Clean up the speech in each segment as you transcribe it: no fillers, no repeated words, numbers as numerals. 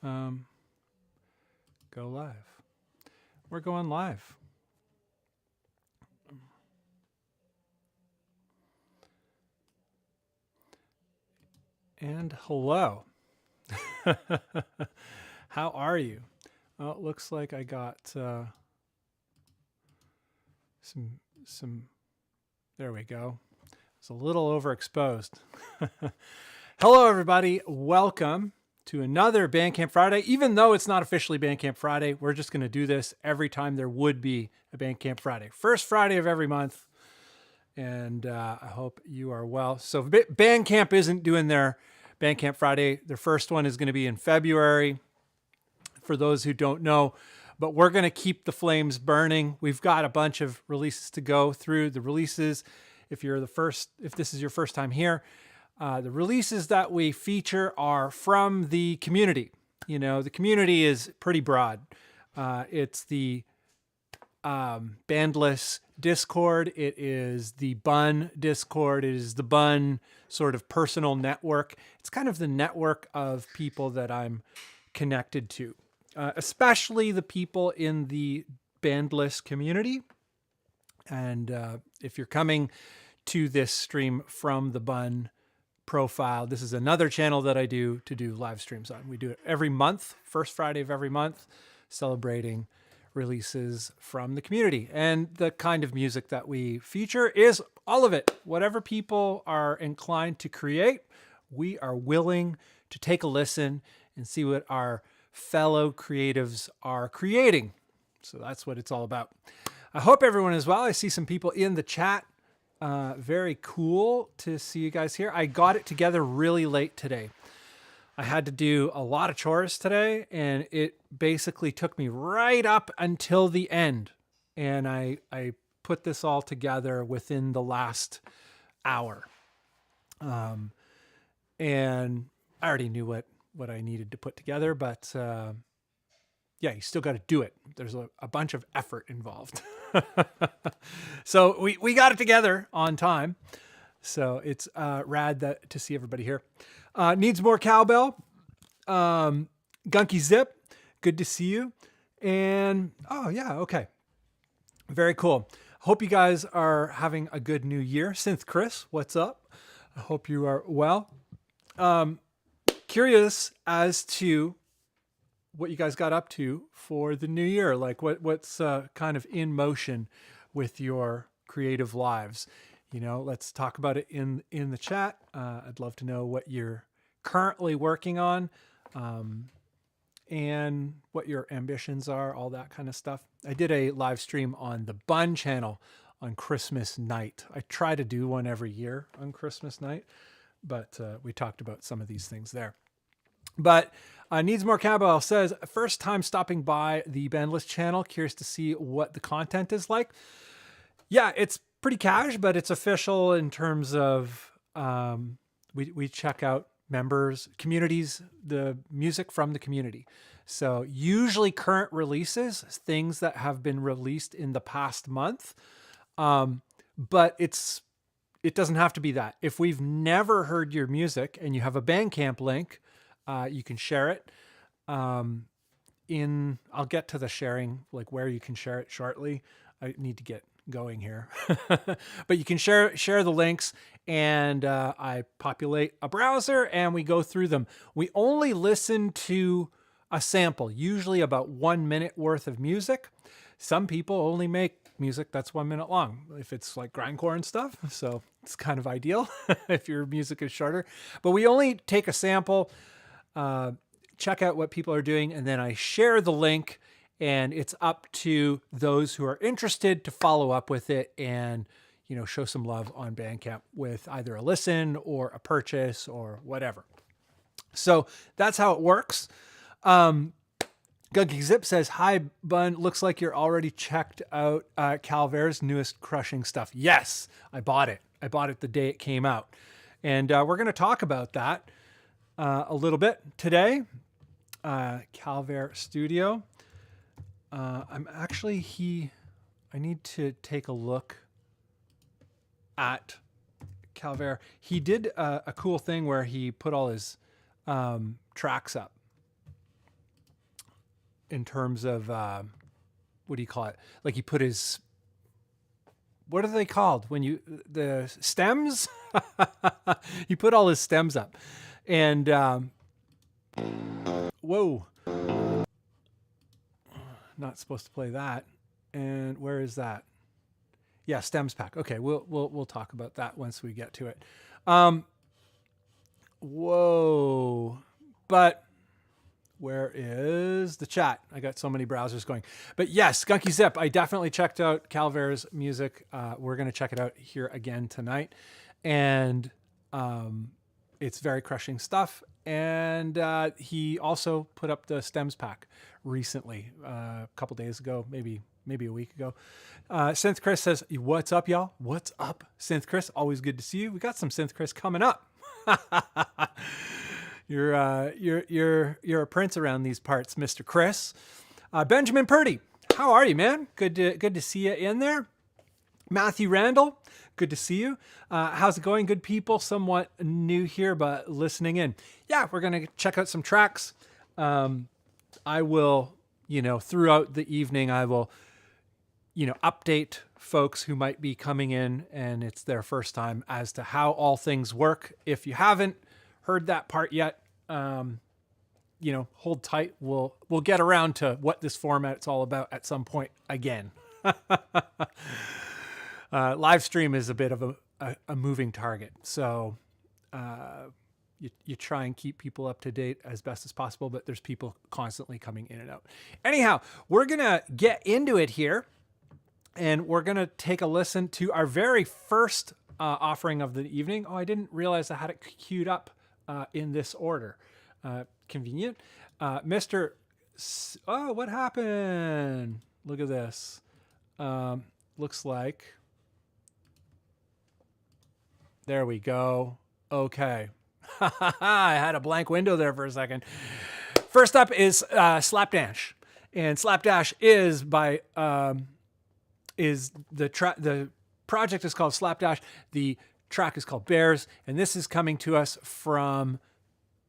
Go live. We're going live. And hello. How are you? Well, it looks like I got some. There we go. It's a little overexposed. Hello, everybody. Welcome to another Bandcamp Friday. Even though it's not officially Bandcamp Friday, we're just going to do this every time there would be a Bandcamp Friday. First Friday of every month. And I hope you are well. So Bandcamp isn't doing their Bandcamp Friday. Their first one is going to be in February, for those who don't know. But we're going to keep the flames burning. We've got a bunch of releases to go through. The releases, if this is your first time here, the releases that we feature are from the community. You know, the community is pretty broad. It's the Bandless Discord. It is the Bunn Discord. It is the Bunn sort of personal network. It's kind of the network of people that I'm connected to, especially the people in the Bandless community. And if you're coming to this stream from the Bunn profile, this is another channel that I do to do live streams on. We do it every month, first Friday of every month, celebrating releases from the community. And the kind of music that we feature is all of it. Whatever people are inclined to create, we are willing to take a listen and see what our fellow creatives are creating. So that's what it's all about. I hope everyone is well. I see some people in the chat. Very cool to see you guys here. I got it together really late today. I had to do a lot of chores today, and it basically took me right up until the end. And I put this all together within the last hour. And I already knew what I needed to put together, but yeah, you still got to do it. There's a bunch of effort involved. So we got it together on time. So it's rad to see everybody here. Needs more cowbell. Gunky Zip, good to see you. And oh yeah, okay. Very cool. Hope you guys are having a good new year. Synth Chris, what's up? I hope you are well. Curious as to what you guys got up to for the new year. Like what's kind of in motion with your creative lives. You know, let's talk about it in the chat. I'd love to know what you're currently working on, and what your ambitions are, all that kind of stuff. I did a live stream on the Bunn channel on Christmas night. I try to do one every year on Christmas night, but we talked about some of these things there. But Needs More Cowbell says, first time stopping by the Bandless channel. Curious to see what the content is like. Yeah, it's pretty cash, but it's official in terms of we check out members, communities, the music from the community. So usually current releases, things that have been released in the past month. But it doesn't have to be that. If we've never heard your music and you have a Bandcamp link, you can share it. I'll get to the sharing, like where you can share it shortly. I need to get going here, but you can share the links, and I populate a browser and we go through them. We only listen to a sample, usually about 1 minute worth of music. Some people only make music that's 1 minute long, if it's like grindcore and stuff. So it's kind of ideal if your music is shorter, but we only take a sample, check out what people are doing, and then I share the link, and it's up to those who are interested to follow up with it and, you know, show some love on Bandcamp with either a listen or a purchase or whatever. So that's how it works. Gunky Zip says, hi, Bunn. Looks like you're already checked out Calvair's newest crushing stuff. Yes, I bought it. I bought it the day it came out. And we're going to talk about that a little bit today. Calvair Studio. I need to take a look at Calvair. He did a cool thing where he put all his tracks up. in terms of, what do you call it? Like he put his, what are they called when you, the stems? He put all his stems up, and, whoa, not supposed to play that. And where is that? Yeah, stems pack. Okay, we'll talk about that once we get to it. Whoa, but where is the chat? I got so many browsers going. But yes, Gunky Zip. I definitely checked out Calvare's music. We're going to check it out here again tonight. And it's very crushing stuff. And he also put up the stems pack recently, a couple days ago, maybe a week ago. Synth Chris says, "What's up, y'all? What's up, Synth Chris? Always good to see you. We got some Synth Chris coming up." You're a prince around these parts, Mr. Chris. Benjamin Purdy, how are you, man? Good to see you in there. Matthew Randall, good to see you. How's it going, good people? Somewhat new here, but listening in. Yeah, we're gonna check out some tracks. I will, throughout the evening, I will, update folks who might be coming in and it's their first time as to how all things work. If you haven't heard that part yet, hold tight. We'll get around to what this format's all about at some point again. Live stream is a bit of a moving target. So you try and keep people up to date as best as possible, but there's people constantly coming in and out. Anyhow, we're going to get into it here. And we're going to take a listen to our very first offering of the evening. Oh, I didn't realize I had it queued up in this order. Convenient. Mr. Oh, what happened? Look at this. Looks like. There we go. Okay. I had a blank window there for a second. First up is Slapdash. And Slapdash is by... the project is called Slapdash. The track is called Bears, and this is coming to us from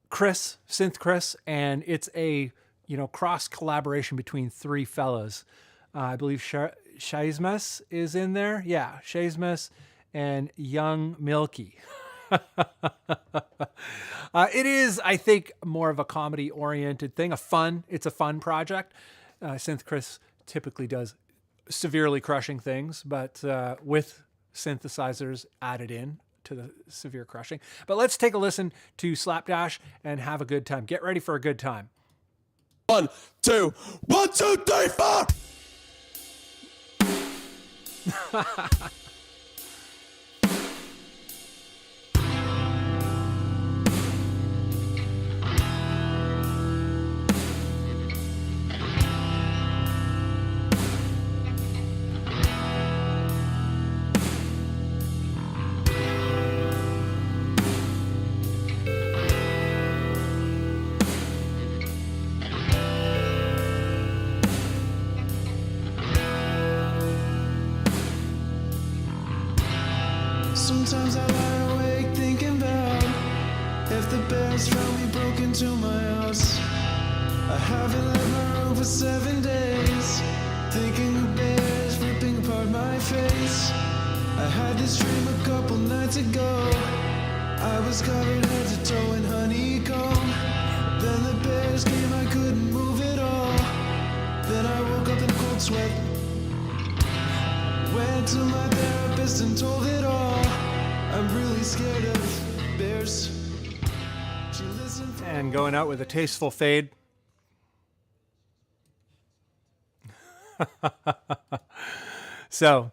Chris, Synth Chris, and it's a cross collaboration between three fellas. I believe Shaismas is in there. Yeah, Shaismas and Young Milky. It is, I think, more of a comedy-oriented thing. It's a fun project. Synth Chris typically does severely crushing things, but with synthesizers added in to the severe crushing. But let's take a listen to Slapdash and have a good time. Get ready for a good time. 1, 2, 1, 2, 3, 4. Sometimes I lie awake thinking about if the bears found me broke into my house. I haven't left my room for 7 days, thinking of bears ripping apart my face. I had this dream a couple nights ago. I was covered head to toe in honeycomb. Then the bears came, I couldn't move at all. Then I woke up in a cold sweat. Went to my therapist and told it all. I'm really scared of bears. And going out with a tasteful fade. So,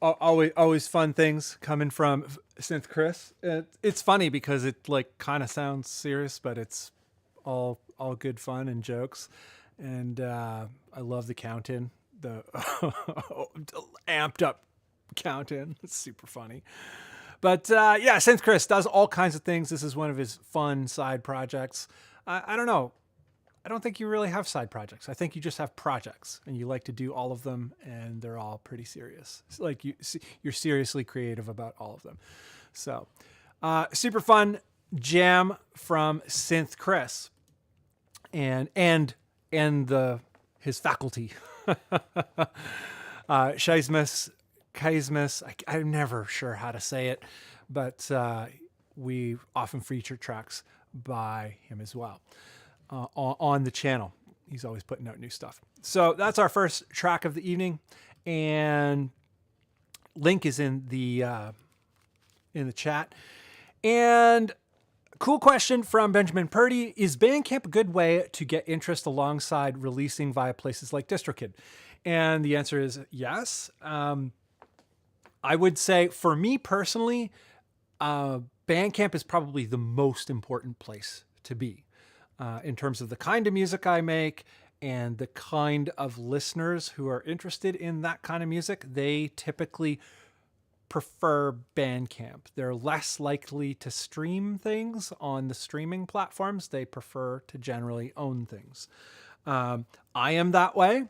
always fun things coming from Synth Chris. It's funny because it kind of sounds serious, but it's all good fun and jokes. And I love the count in, the amped up count in. It's super funny. But Synth Chris does all kinds of things. This is one of his fun side projects. I don't know. I don't think you really have side projects. I think you just have projects and you like to do all of them and they're all pretty serious. It's like you're seriously creative about all of them. So super fun jam from Synth Chris. and his faculty. Scheismus, I'm never sure how to say it, but we often feature tracks by him as well on the channel. He's always putting out new stuff. So that's our first track of the evening, and link is in the chat. And cool question from Benjamin Purdy. Is Bandcamp a good way to get interest alongside releasing via places like DistroKid? And the answer is yes. I would say for me personally, Bandcamp is probably the most important place to be in terms of the kind of music I make and the kind of listeners who are interested in that kind of music. They typically prefer Bandcamp. They're less likely to stream things on the streaming platforms. They prefer to generally own things. I am that way,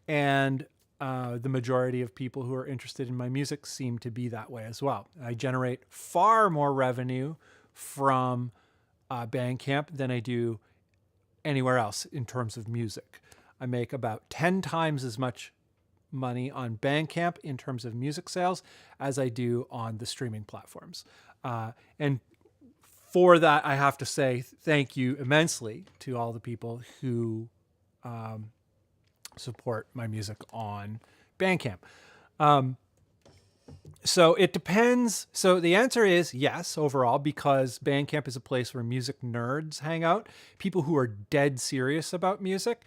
and the majority of people who are interested in my music seem to be that way as well. I generate far more revenue from Bandcamp than I do anywhere else in terms of music. I make about 10 times as much money on Bandcamp in terms of music sales as I do on the streaming platforms. And for that, I have to say thank you immensely to all the people who support my music on Bandcamp. So it depends. So the answer is yes, overall, because Bandcamp is a place where music nerds hang out, people who are dead serious about music.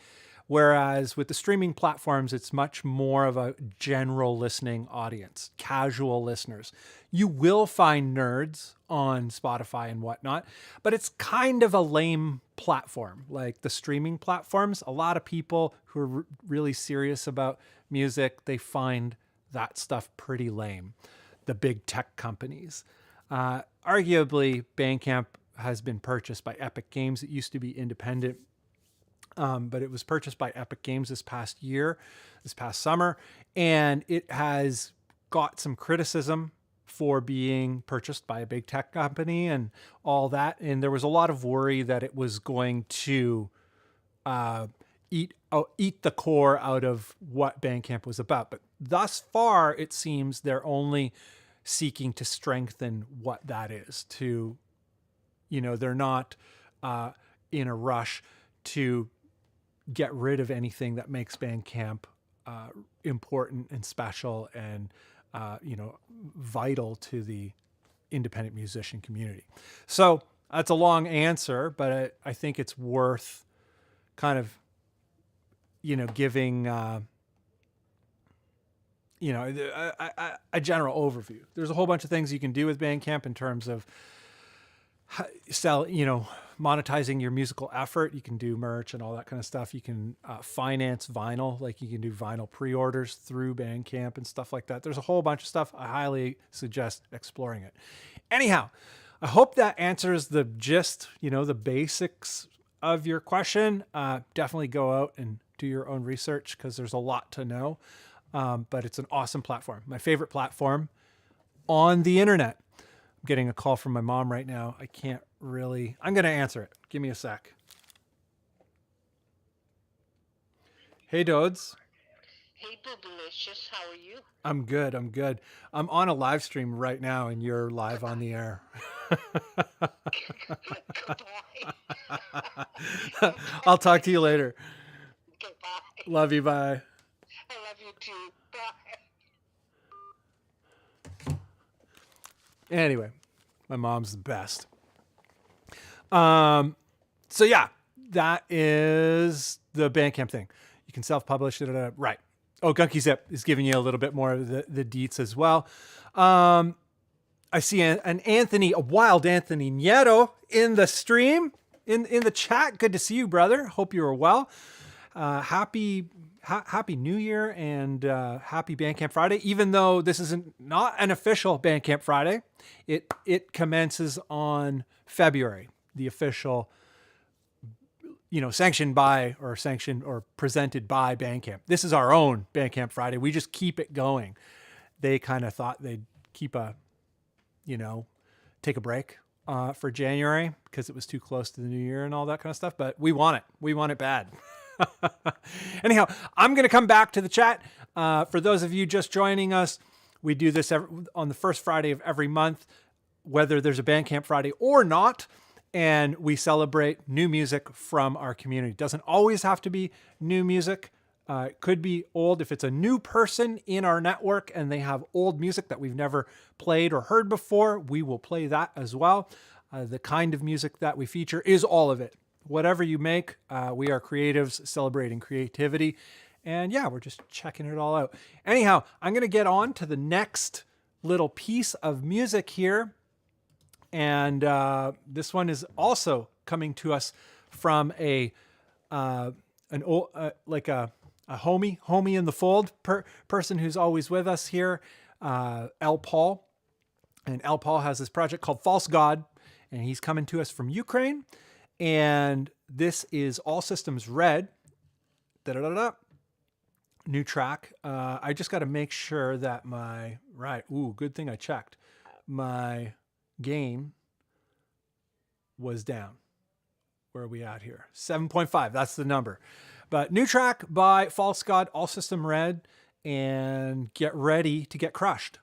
Whereas with the streaming platforms, it's much more of a general listening audience, casual listeners. You will find nerds on Spotify and whatnot, but it's kind of a lame platform. Like the streaming platforms, a lot of people who are really serious about music, they find that stuff pretty lame. The big tech companies. Arguably, Bandcamp has been purchased by Epic Games. It used to be independent. But it was purchased by Epic Games this past summer, and it has got some criticism for being purchased by a big tech company and all that. And there was a lot of worry that it was going to eat the core out of what Bandcamp was about. But thus far, it seems they're only seeking to strengthen what that is. They're not in a rush to get rid of anything that makes Bandcamp important and special and vital to the independent musician community. So that's a long answer, but I think it's worth kind of giving a general overview. There's a whole bunch of things you can do with Bandcamp in terms of monetizing your musical effort. You can do merch and all that kind of stuff. You can finance vinyl, like you can do vinyl pre-orders through Bandcamp and stuff like that. There's a whole bunch of stuff. I highly suggest exploring it. Anyhow, I hope that answers the gist, the basics of your question. Definitely go out and do your own research because there's a lot to know. But it's an awesome platform. My favorite platform on the internet. I'm getting a call from my mom right now. I'm going to answer it. Give me a sec. Hey, Dodes. Hey, Delicious. How are you? I'm good. I'm on a live stream right now, and you're live on the air. Goodbye. I'll talk to you later. Goodbye. Love you. Bye. I love you too. Bye. Anyway, my mom's the best. So yeah, that is the Bandcamp thing. You can self-publish it. Right. Oh, Gunky Zip is giving you a little bit more of the deets as well. I see a wild Anthony Nieto in the stream, in the chat. Good to see you, brother. Hope you are well. Happy New Year and happy Bandcamp Friday. Even though this isn't not an official Bandcamp Friday, it commences on February. The official, sanctioned or presented by Bandcamp. This is our own Bandcamp Friday. We just keep it going. They kind of thought they'd keep take a break for January because it was too close to the new year and all that kind of stuff. But we want it. We want it bad. Anyhow, I'm going to come back to the chat. For those of you just joining us, we do this on the first Friday of every month, whether there's a Bandcamp Friday or not. And we celebrate new music from our community. It doesn't always have to be new music. It could be old. If it's a new person in our network and they have old music that we've never played or heard before, we will play that as well. The kind of music that we feature is all of it. Whatever you make, we are creatives celebrating creativity. And yeah, we're just checking it all out. Anyhow, I'm going to get on to the next little piece of music here. And this one is also coming to us from a homie in the fold person who's always with us here, L. Paul. And L. Paul has this project called False God, and he's coming to us from Ukraine. And this is All Systems Red. Da-da-da-da. New track. I just got to make sure that good thing I checked. My gain was down. Where are we at here? 7.5. That's the number. But new track by False God, All System Red, and get ready to get crushed.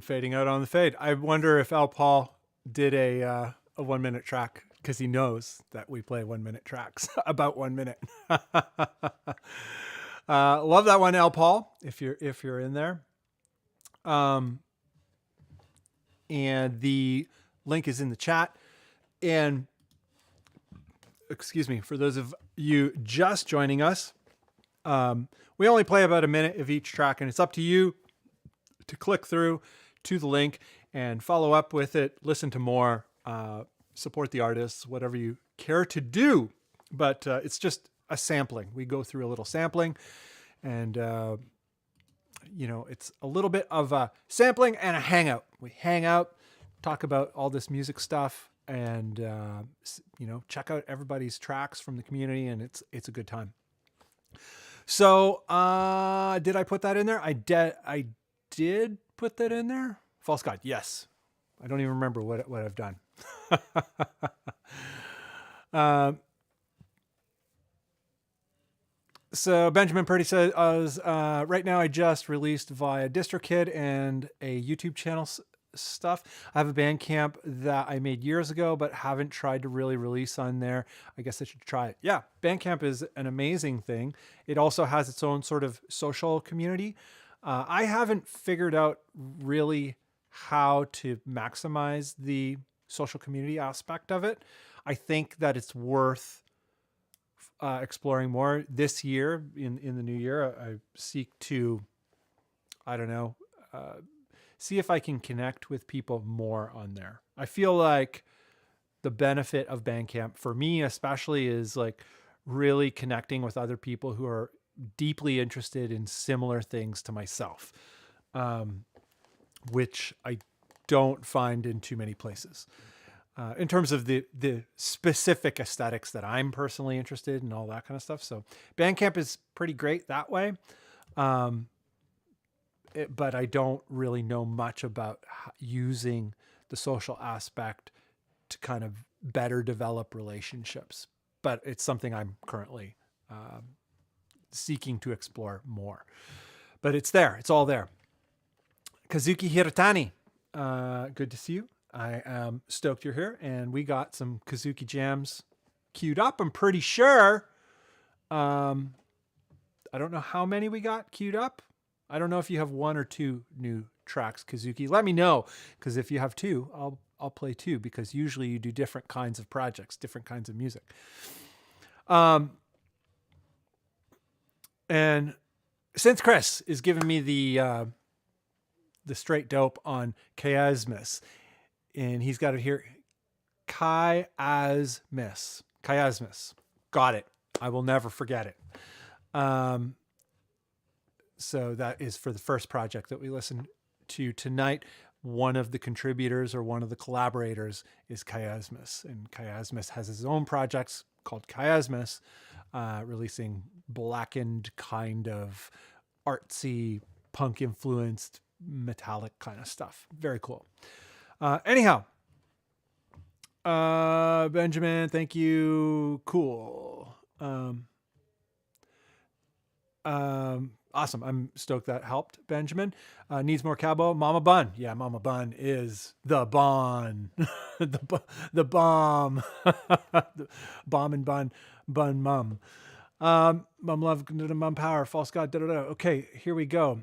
Fading out on the fade. I wonder if Al Paul did a 1 minute track because he knows that we play 1 minute tracks about 1 minute. Love that one, Al Paul. If you're in there, and the link is in the chat. And excuse me, for those of you just joining us, we only play about a minute of each track, and it's up to you to click through to the link and follow up with it, listen to more, support the artists, whatever you care to do. But it's just a sampling. We go through a little sampling, and it's a little bit of a sampling and a hangout. We hang out, talk about all this music stuff, and check out everybody's tracks from the community, and it's a good time. So did I put that in there? I did put that in there. False God. Yes. I don't even remember what I've done. So Benjamin Purdy says, right now I just released via DistroKid and a YouTube channel stuff. I have a Bandcamp that I made years ago, but haven't tried to really release on there. I guess I should try it. Yeah. Bandcamp is an amazing thing. It also has its own sort of social community. I haven't figured out really how to maximize the social community aspect of it. I think that it's worth exploring more this year. In the new year, I seek to, see if I can connect with people more on there. I feel like the benefit of Bandcamp for me especially is like really connecting with other people who are deeply interested in similar things to myself, which I don't find in too many places. In terms of the specific aesthetics that I'm personally interested in, all that kind of stuff. So Bandcamp is pretty great that way. But I don't really know much about using the social aspect to kind of better develop relationships. But it's something I'm currently seeking to explore more. But it's there. It's all there. Kazuki Hiratani, good to see you. I am stoked you're here, and we got some Kazuki jams queued up. I'm pretty sure. I don't know how many we got queued up. I don't know if you have 1 or 2 new tracks, Kazuki. Let me know, because if you have 2, I'll play 2, because usually you do different kinds of projects, different kinds of music. And since Chris is giving me the straight dope on chiasmus, and he's got it here, chiasmus. Got it. I will never forget it. So that is for the first project that we listened to tonight. One of the contributors or one of the collaborators is Chiasmus, and Chiasmus has his own projects called Chiasmus, releasing blackened kind of artsy, punk influenced, metallic kind of stuff. Very cool. Anyhow, Benjamin, thank you. Cool. Awesome. I'm stoked that helped, Benjamin. Needs more cabo. Mama Bunn. Yeah, Mama Bunn is the Bunn. the bomb. Bomb and Bunn. Bunn mum. Mum love, mum power, false god, da da da. Okay, here we go.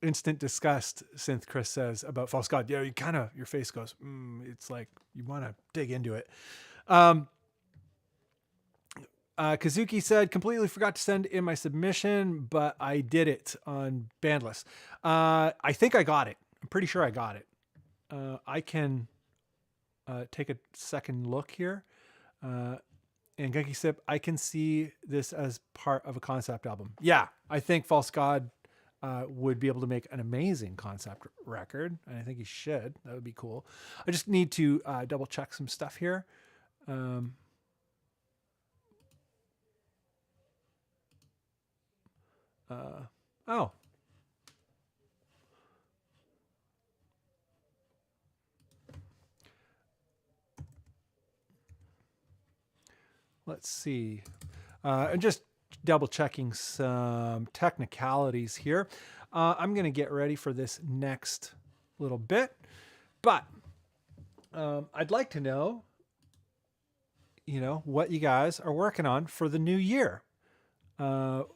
Instant disgust, Synth Chris says about false god. Yeah, you kind of, your face goes, it's like you want to dig into it. Kazuki said, completely forgot to send in my submission, but I did it on Bandless. I think I got it. I'm pretty sure I got it. I can take a second look here. And Genki Sip, I can see this as part of a concept album. Yeah, I think False God would be able to make an amazing concept record. And I think he should. That would be cool. I just need to double check some stuff here. Oh. Let's see. And just double checking some technicalities here. I'm going to get ready for this next little bit, but I'd like to know, what you guys are working on for the new year. What's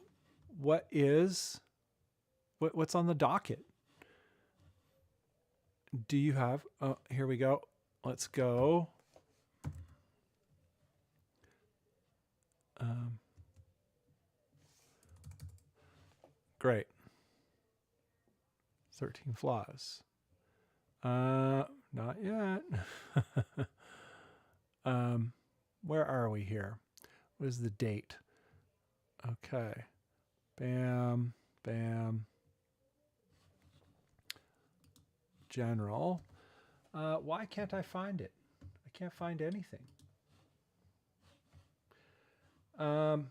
on the docket? Do you have, here we go. Let's go. Great. 13 flaws. Not yet. Where are we here? What is the date? Okay. Bam, bam. General. Why can't I find it? I can't find anything. So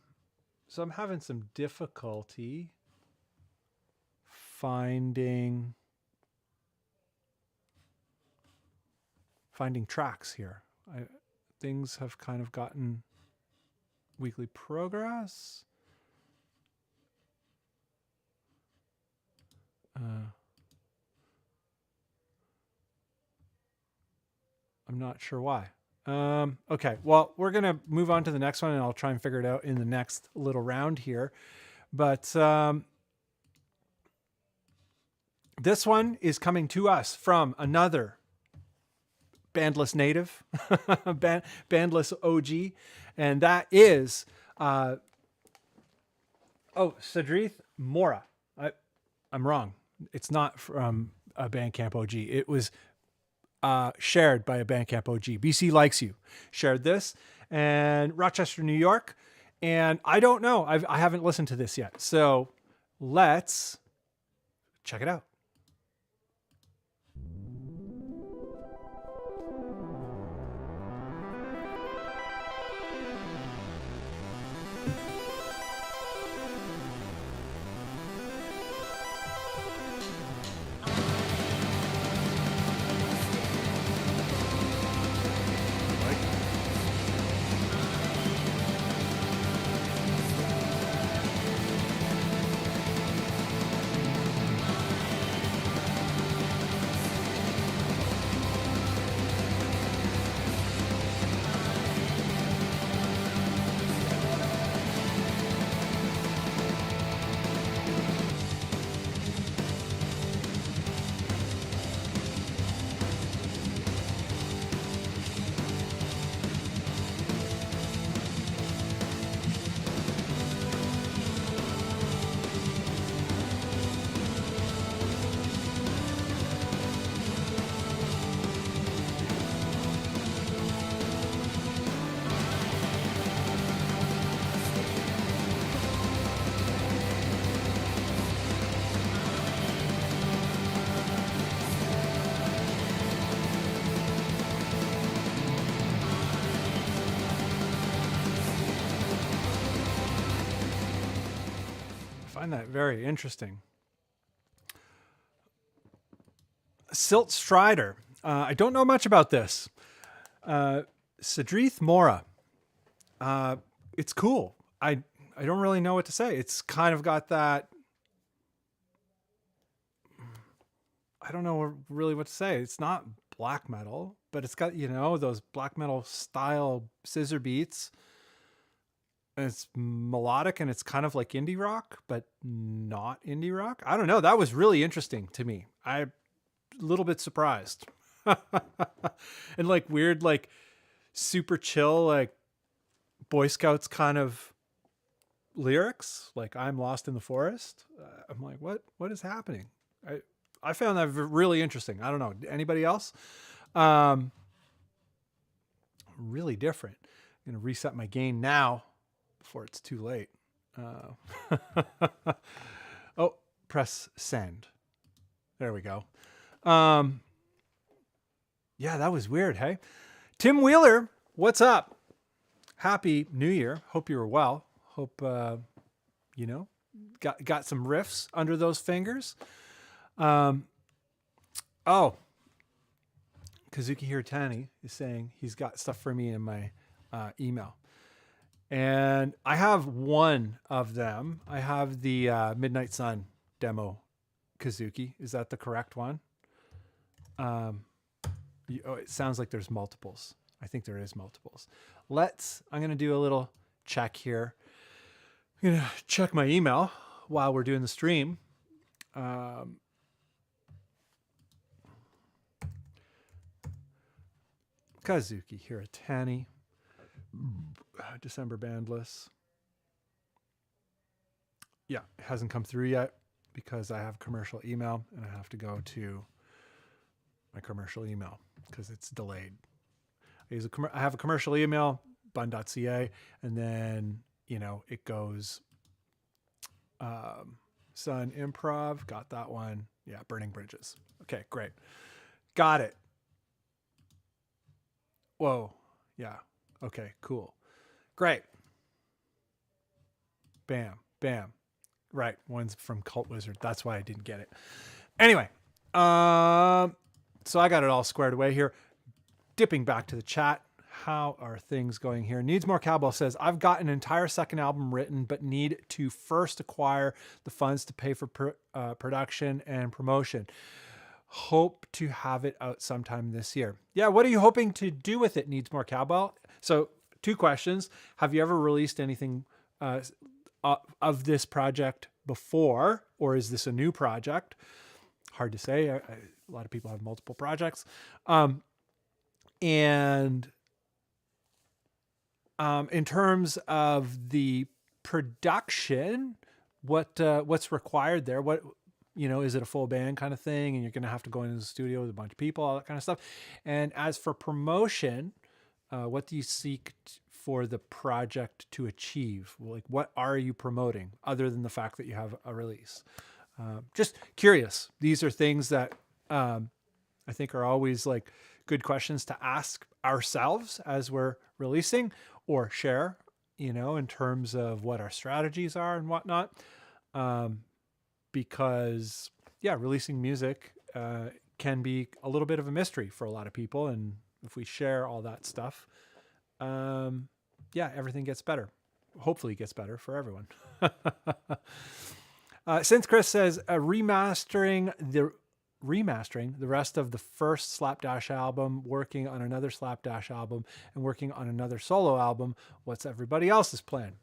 I'm having some difficulty finding tracks here. Things have kind of gotten weekly progress. I'm not sure why. Okay, well, we're going to move on to the next one, and I'll try and figure it out in the next little round here. But this one is coming to us from another Bandless native, Bandless OG, and that is, Cedrith Mora. I'm wrong. It's not from a Bandcamp OG. It was shared by a Bandcamp OG. BC Likes You shared this, and Rochester, New York. And I don't know. I haven't listened to this yet. So let's check it out. find that very interesting. Silt Strider. I don't know much about this. Cedrith Mora. It's cool. I don't really know what to say. It's kind of got that. I don't know really what to say. It's not black metal, but it's got, those black metal style scissor beats. And it's melodic and it's kind of like indie rock, but not indie rock. I don't know. That was really interesting to me. I'm a little bit surprised. And like weird, like super chill, like Boy Scouts kind of lyrics. Like I'm lost in the forest. I'm like, what is happening? I found that really interesting. I don't know. Anybody else? Really different. I'm going to reset my gain now before it's too late. Oh, press send. There we go. Yeah, that was weird. Hey, Tim Wheeler, what's up? Happy New Year. Hope you were well. Hope, got some riffs under those fingers. Kazuki Hirotani is saying he's got stuff for me in my email. And I have one of them. I have the Midnight Sun demo Kazuki. Is that the correct one? It sounds like there's multiples. I think there is multiples. I'm going to do a little check here. I'm going to check my email while we're doing the stream. Kazuki Hirotani, December Bandless. Yeah, it hasn't come through yet because I have commercial email and I have to go to my commercial email because it's delayed. I have a commercial email, bunn.ca, and then, it goes Sun Improv, got that one. Yeah, Burning Bridges. Okay, great. Got it. Whoa. Yeah. Okay, cool. Great. Bam. Bam. Right. One's from Cult Wizard. That's why I didn't get it. Anyway. So I got it all squared away here. Dipping back to the chat. How are things going here? Needs More Cowbell says, I've got an entire second album written, but need to first acquire the funds to pay for production and promotion. Hope to have it out sometime this year. Yeah, what are you hoping to do with it, Needs More Cowbell? So 2 questions. Have you ever released anything of this project before, or is this a new project? Hard to say. A lot of people have multiple projects. And in terms of the production, what's required there? What, is it a full band kind of thing? And you're going to have to go into the studio with a bunch of people, all that kind of stuff. And as for promotion, what do you seek for the project to achieve? Like, what are you promoting other than the fact that you have a release? Just curious. These are things that I think are always like good questions to ask ourselves as we're releasing or share, in terms of what our strategies are and whatnot. Because releasing music can be a little bit of a mystery for a lot of people. And if we share all that stuff, everything gets better. Hopefully it gets better for everyone. Since Chris says remastering the rest of the first Slapdash album, working on another Slapdash album, and working on another solo album, what's everybody else's plan?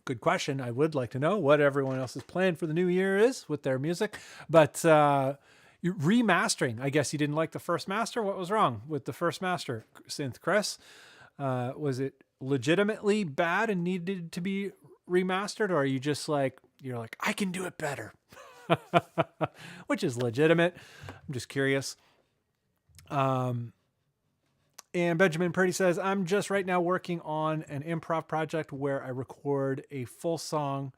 Good question. I would like to know what everyone else's plan for the new year is with their music. But remastering, I guess you didn't like the first master. What was wrong with the first master, Synth Chris? Was it legitimately bad and needed to be remastered? Or are you just you're like, I can do it better? Which is legitimate. I'm just curious. And Benjamin Purdy says, I'm just right now working on an improv project where I record a full song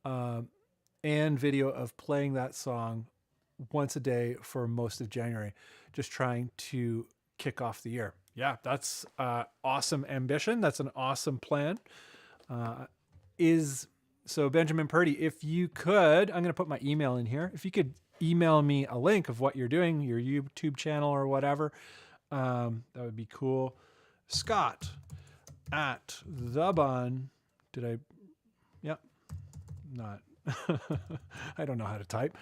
and video of playing that song once a day for most of January. Just trying to kick off the year. Yeah, that's awesome ambition. That's an awesome plan. So Benjamin Purdy, if you could, I'm going to put my email in here. If you could email me a link of what you're doing, your YouTube channel or whatever, that would be cool. Scott at the Bunn. Did I? Yep. Not. I don't know how to type.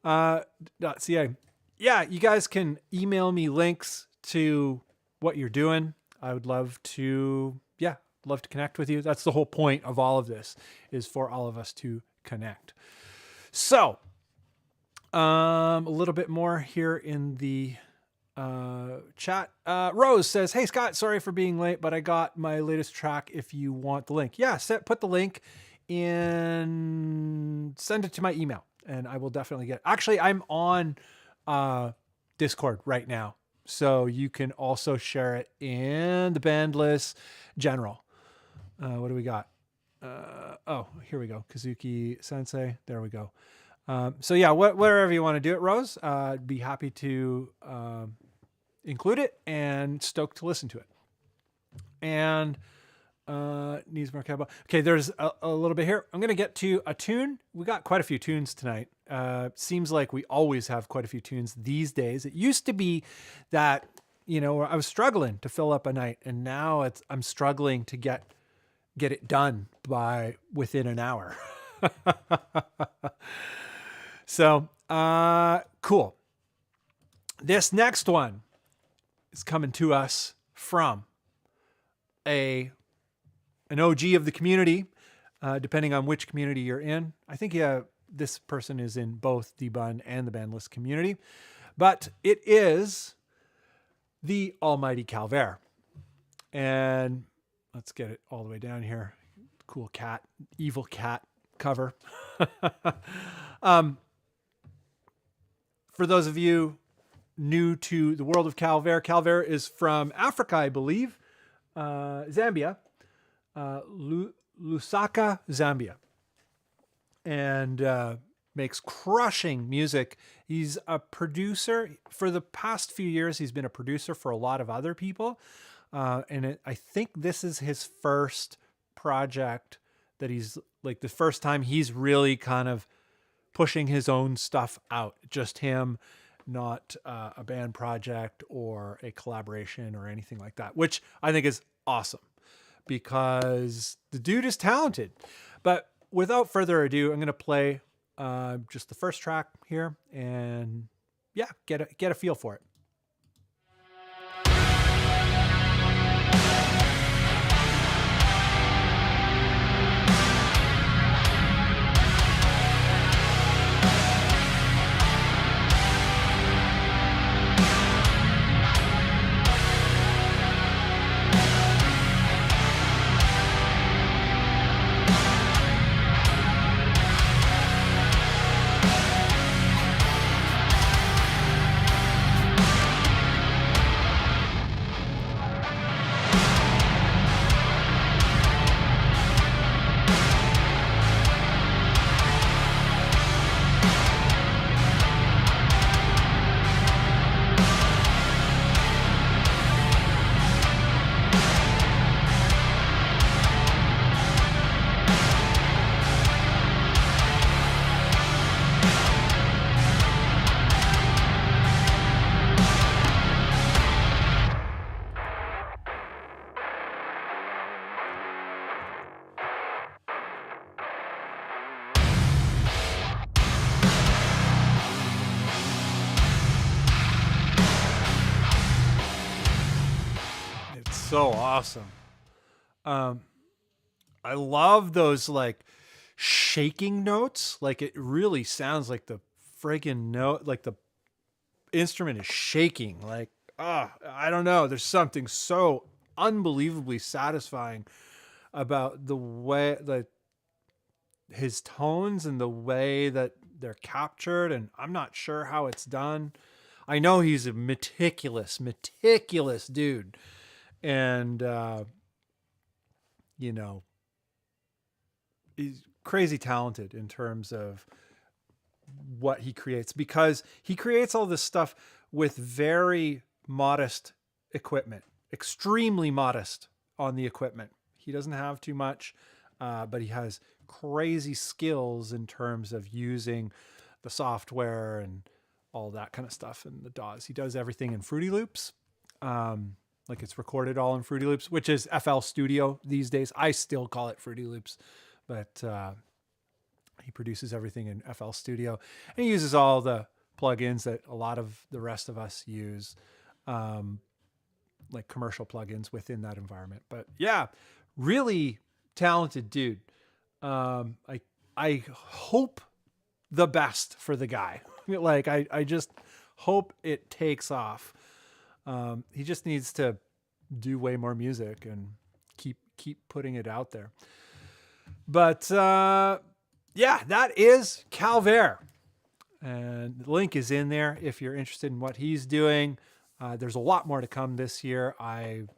.ca. Yeah, you guys can email me links to what you're doing. I would love to, love to connect with you. That's the whole point of all of this, is for all of us to connect. So, a little bit more here in the chat. Rose says, "Hey Scott, sorry for being late, but I got my latest track if you want the link." Yeah, put the link in, send it to my email and I will definitely get it. Actually, I'm on Discord right now, so you can also share it in the Bandless general. What do we got? Oh, here we go. Kazuki Sensei. There we go. So yeah, wherever you want to do it, Rose, I'd be happy to include it and stoked to listen to it. And needs more cowbell. Okay, there's a little bit here. I'm going to get to a tune. We got quite a few tunes tonight. Seems like we always have quite a few tunes these days. It used to be that, I was struggling to fill up a night, and now I'm struggling to get it done by within an hour. So, cool. This next one is coming to us from an OG of the community, depending on which community you're in. I think this person is in both the Bunn and the Bandless community, but it is the Almighty Calvaire. And let's get it all the way down here. Cool cat, evil cat cover. For those of you new to the world of Calvaire, Calvaire is from Africa, I believe. Zambia. Lusaka, Zambia. And makes crushing music. He's a producer. For the past few years, he's been a producer for a lot of other people. I think this is his first project that he's like the first time he's really kind of pushing his own stuff out. Just him, not a band project or a collaboration or anything like that, which I think is awesome because the dude is talented. But without further ado, I'm going to play just the first track here and get a feel for it. So awesome. I love those like shaking notes. Like it really sounds like the friggin' note, like the instrument is shaking. Like, I don't know. There's something so unbelievably satisfying about the way that his tones and the way that they're captured. And I'm not sure how it's done. I know he's a meticulous dude. And, he's crazy talented in terms of what he creates because he creates all this stuff with very modest equipment, extremely modest on the equipment. He doesn't have too much, but he has crazy skills in terms of using the software and all that kind of stuff and the DAWs. He does everything in Fruity Loops. Like it's recorded all in Fruity Loops, which is FL Studio these days. I still call it Fruity Loops, but he produces everything in FL Studio, and he uses all the plugins that a lot of the rest of us use, like commercial plugins within that environment. But yeah, really talented dude. I hope the best for the guy. Like I just hope it takes off. He just needs to do way more music and keep putting it out there. But yeah, that is Calvert. And the link is in there if you're interested in what he's doing. There's a lot more to come this year. I'm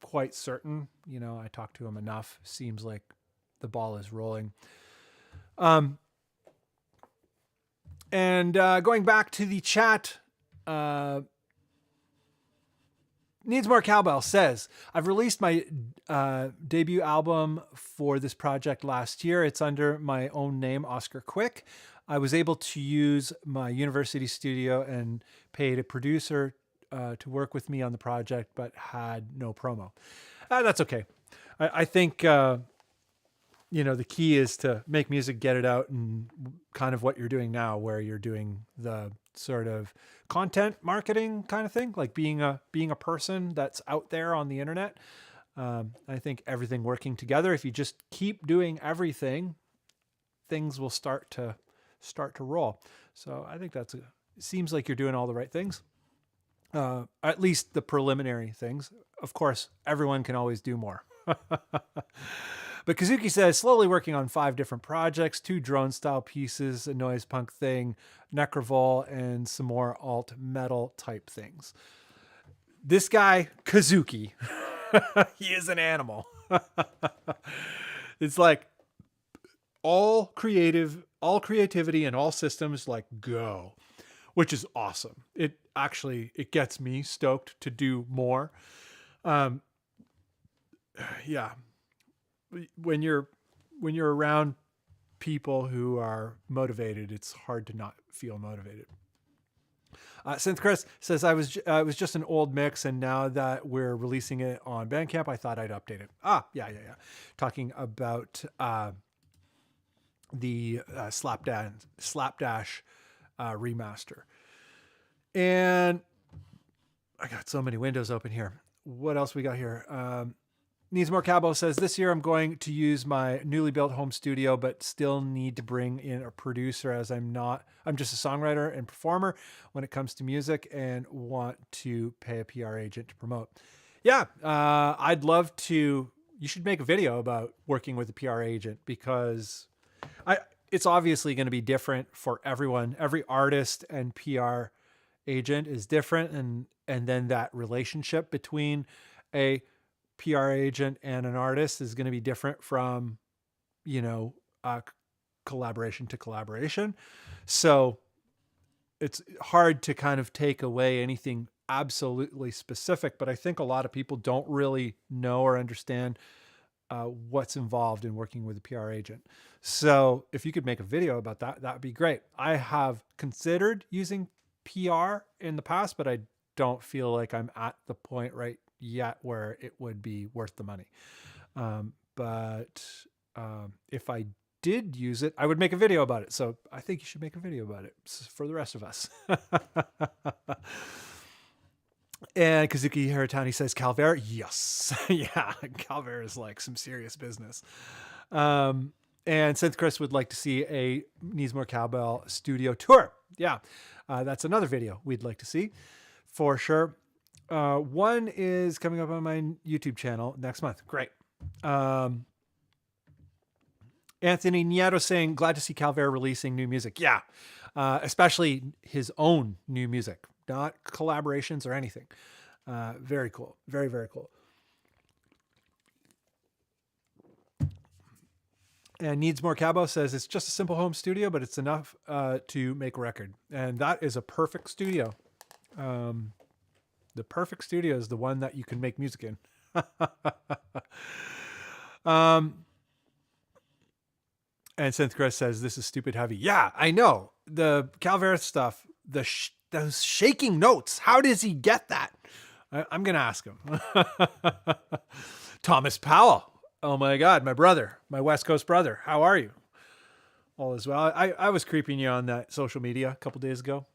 quite certain. You know, I talked to him enough. Seems like the ball is rolling. And going back to the chat, Needs More Cowbell says, I've released my debut album for this project last year. It's under my own name, Oscar Quick. I was able to use my university studio and paid a producer to work with me on the project, but had no promo. That's okay. I think, you know, the key is to make music, get it out, and kind of what you're doing now, where you're doing the sort of content marketing kind of thing, like being a person that's out there on the internet. I think everything working together, if you just keep doing everything, things will start to roll. So I think it seems like you're doing all the right things. At least the preliminary things. Of course, everyone can always do more. But Kazuki says, slowly working on 5 different projects, 2 drone style pieces, a noise punk thing, Necrovol, and some more alt metal type things. This guy, Kazuki, he is an animal. It's like all creativity and all systems like go, which is awesome. It gets me stoked to do more. Yeah. When you're around people who are motivated, it's hard to not feel motivated. Synth Chris says, it was just an old mix, and now that we're releasing it on Bandcamp, I thought I'd update it. Yeah. Talking about the Slapdash remaster. And I got so many windows open here. What else we got here? Needs More Cabo says, this year I'm going to use my newly built home studio, but still need to bring in a producer, as I'm just a songwriter and performer when it comes to music, and want to pay a PR agent to promote. Yeah. I'd love to. You should make a video about working with a PR agent, because it's obviously going to be different for everyone. Every artist and PR agent is different. And then that relationship between a PR agent and an artist is going to be different from, collaboration to collaboration. So it's hard to kind of take away anything absolutely specific, but I think a lot of people don't really know or understand what's involved in working with a PR agent. So if you could make a video about that, that'd be great. I have considered using PR in the past, but I don't feel like I'm at the point right yet where it would be worth the money. But if I did use it, I would make a video about it. So I think you should make a video about it for the rest of us. And Kazuki Haratani says, Calvert, yes. Yeah, Calvert is like some serious business. And Synth Chris would like to see a Needs More Cowbell studio tour. Yeah, that's another video we'd like to see for sure. One is coming up on my YouTube channel next month. Great. Anthony Nieto saying, glad to see Calvert releasing new music. Yeah, especially his own new music, not collaborations or anything. Very cool. Very, very cool. And Needs More Cabo says, it's just a simple home studio, but it's enough to make a record. And that is a perfect studio. The perfect studio is the one that you can make music in. And Synth Chris says, this is stupid heavy. Yeah, I know. The Calvera stuff, those shaking notes. How does he get that? I'm going to ask him. Thomas Powell. Oh my God, my brother, my West Coast brother. How are you? All is well. I was creeping you on that social media a couple days ago.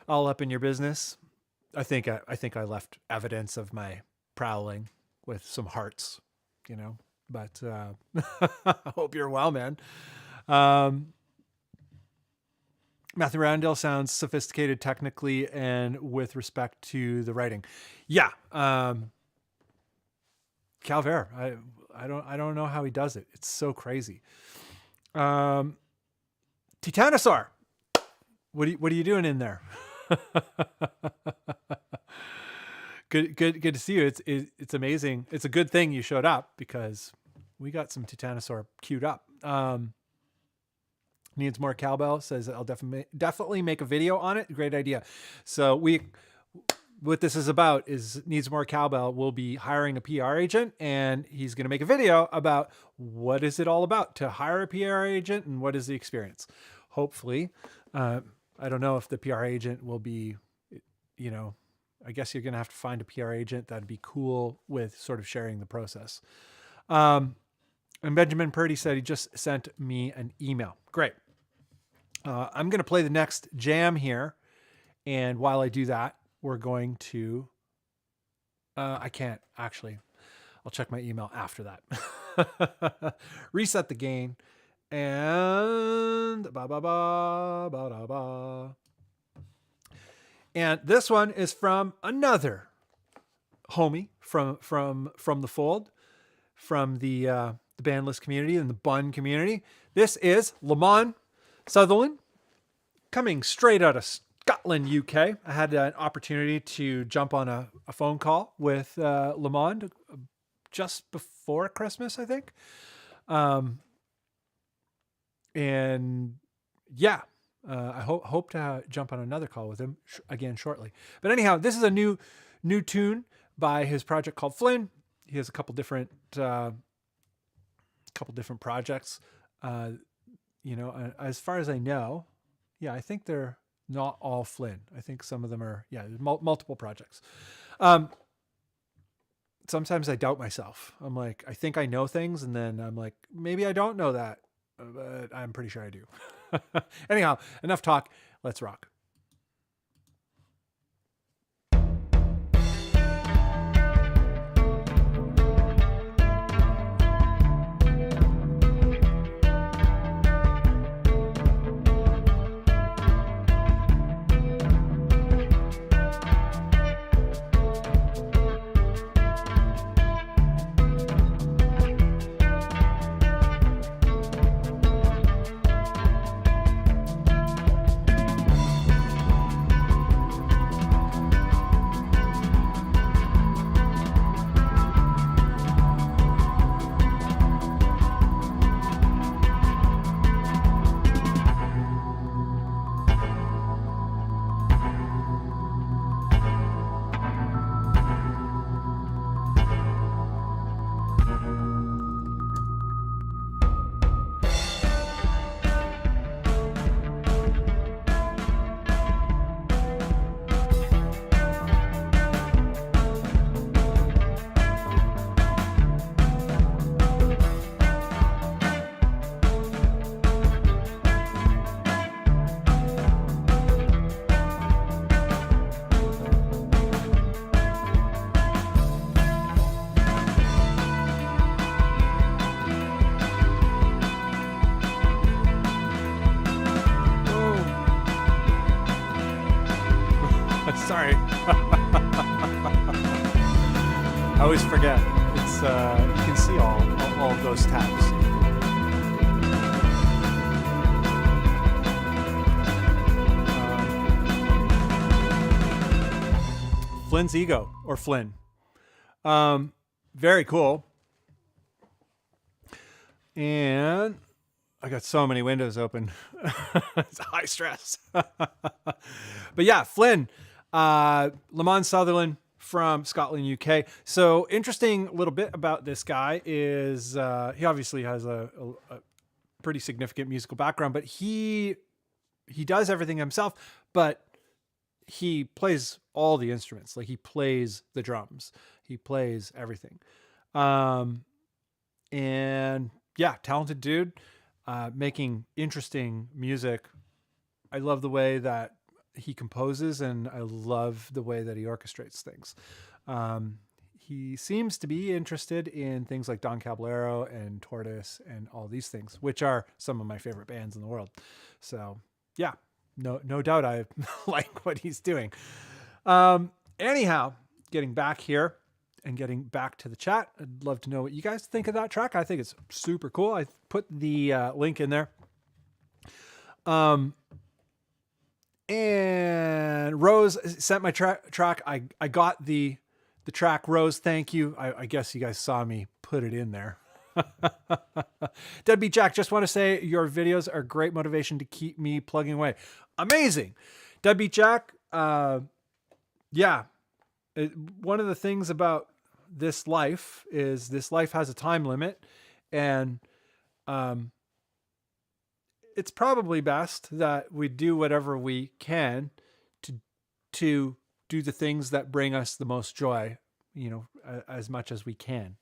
All up in your business. I think I left evidence of my prowling with some hearts, you know, but I hope you're well, man. Matthew Randall sounds sophisticated technically and with respect to the writing. Yeah. Calvera. I don't know how he does it. It's so crazy. Titanosaur. What are you doing in there? Good to see you. It's amazing. It's a good thing you showed up because we got some Titanosaur queued up. Needs more cowbell says I'll definitely make a video on it. Great idea. So what this is about is Needs More Cowbell will be hiring a PR agent, and he's going to make a video about what is it all about to hire a PR agent and what is the experience. Hopefully, I don't know if the PR agent will be, you know, I guess you're going to have to find a PR agent that'd be cool with sort of sharing the process. And Benjamin Purdy said he just sent me an email. Great. I'm going to play the next jam here. And while I do that, we're going to, I can't actually, I'll check my email after that. Reset the gain and and this one is from another homie from the fold, from the Bandless community and the Bunn community. This is Lamont Sutherland, coming straight out of Scotland, UK. I had an opportunity to jump on a phone call with Lamont just before Christmas, I think. And yeah, I hope to jump on another call with him again shortly. But anyhow, this is a new tune by his project called Flynn. He has a couple different projects. You know, as far as I know, yeah, I think they're not all Flynn. I think some of them are, multiple projects. Sometimes I doubt myself. I'm like, I think I know things, and then I'm like, maybe I don't know that, but I'm pretty sure I do. Anyhow, enough talk. Let's rock. Sorry. I always forget. It's you can see all of those tabs. Flynn's Ego, or Flynn. Very cool. And I got so many windows open. It's high stress. But yeah, Flynn. Lamont Sutherland from Scotland, UK. So interesting little bit about this guy is he obviously has a pretty significant musical background, but he does everything himself, but he plays all the instruments. Like he plays the drums, he plays everything. And yeah, talented dude, making interesting music. I love the way that he composes, and I love the way that he orchestrates things. He seems to be interested in things like Don Caballero and Tortoise and all these things, which are some of my favorite bands in the world. So yeah, no doubt I like what he's doing. Anyhow, getting back here and getting back to the chat, I'd love to know what you guys think of that track. I think it's super cool. I put the link in there. And Rose sent my track. I got the track. Rose, thank you. I guess you guys saw me put it in there. Deadbeat Jack, just want to say your videos are great motivation to keep me plugging away. Amazing. Deadbeat Jack. Yeah. One of the things about this life is this life has a time limit, and it's probably best that we do whatever we can to do the things that bring us the most joy, as much as we can.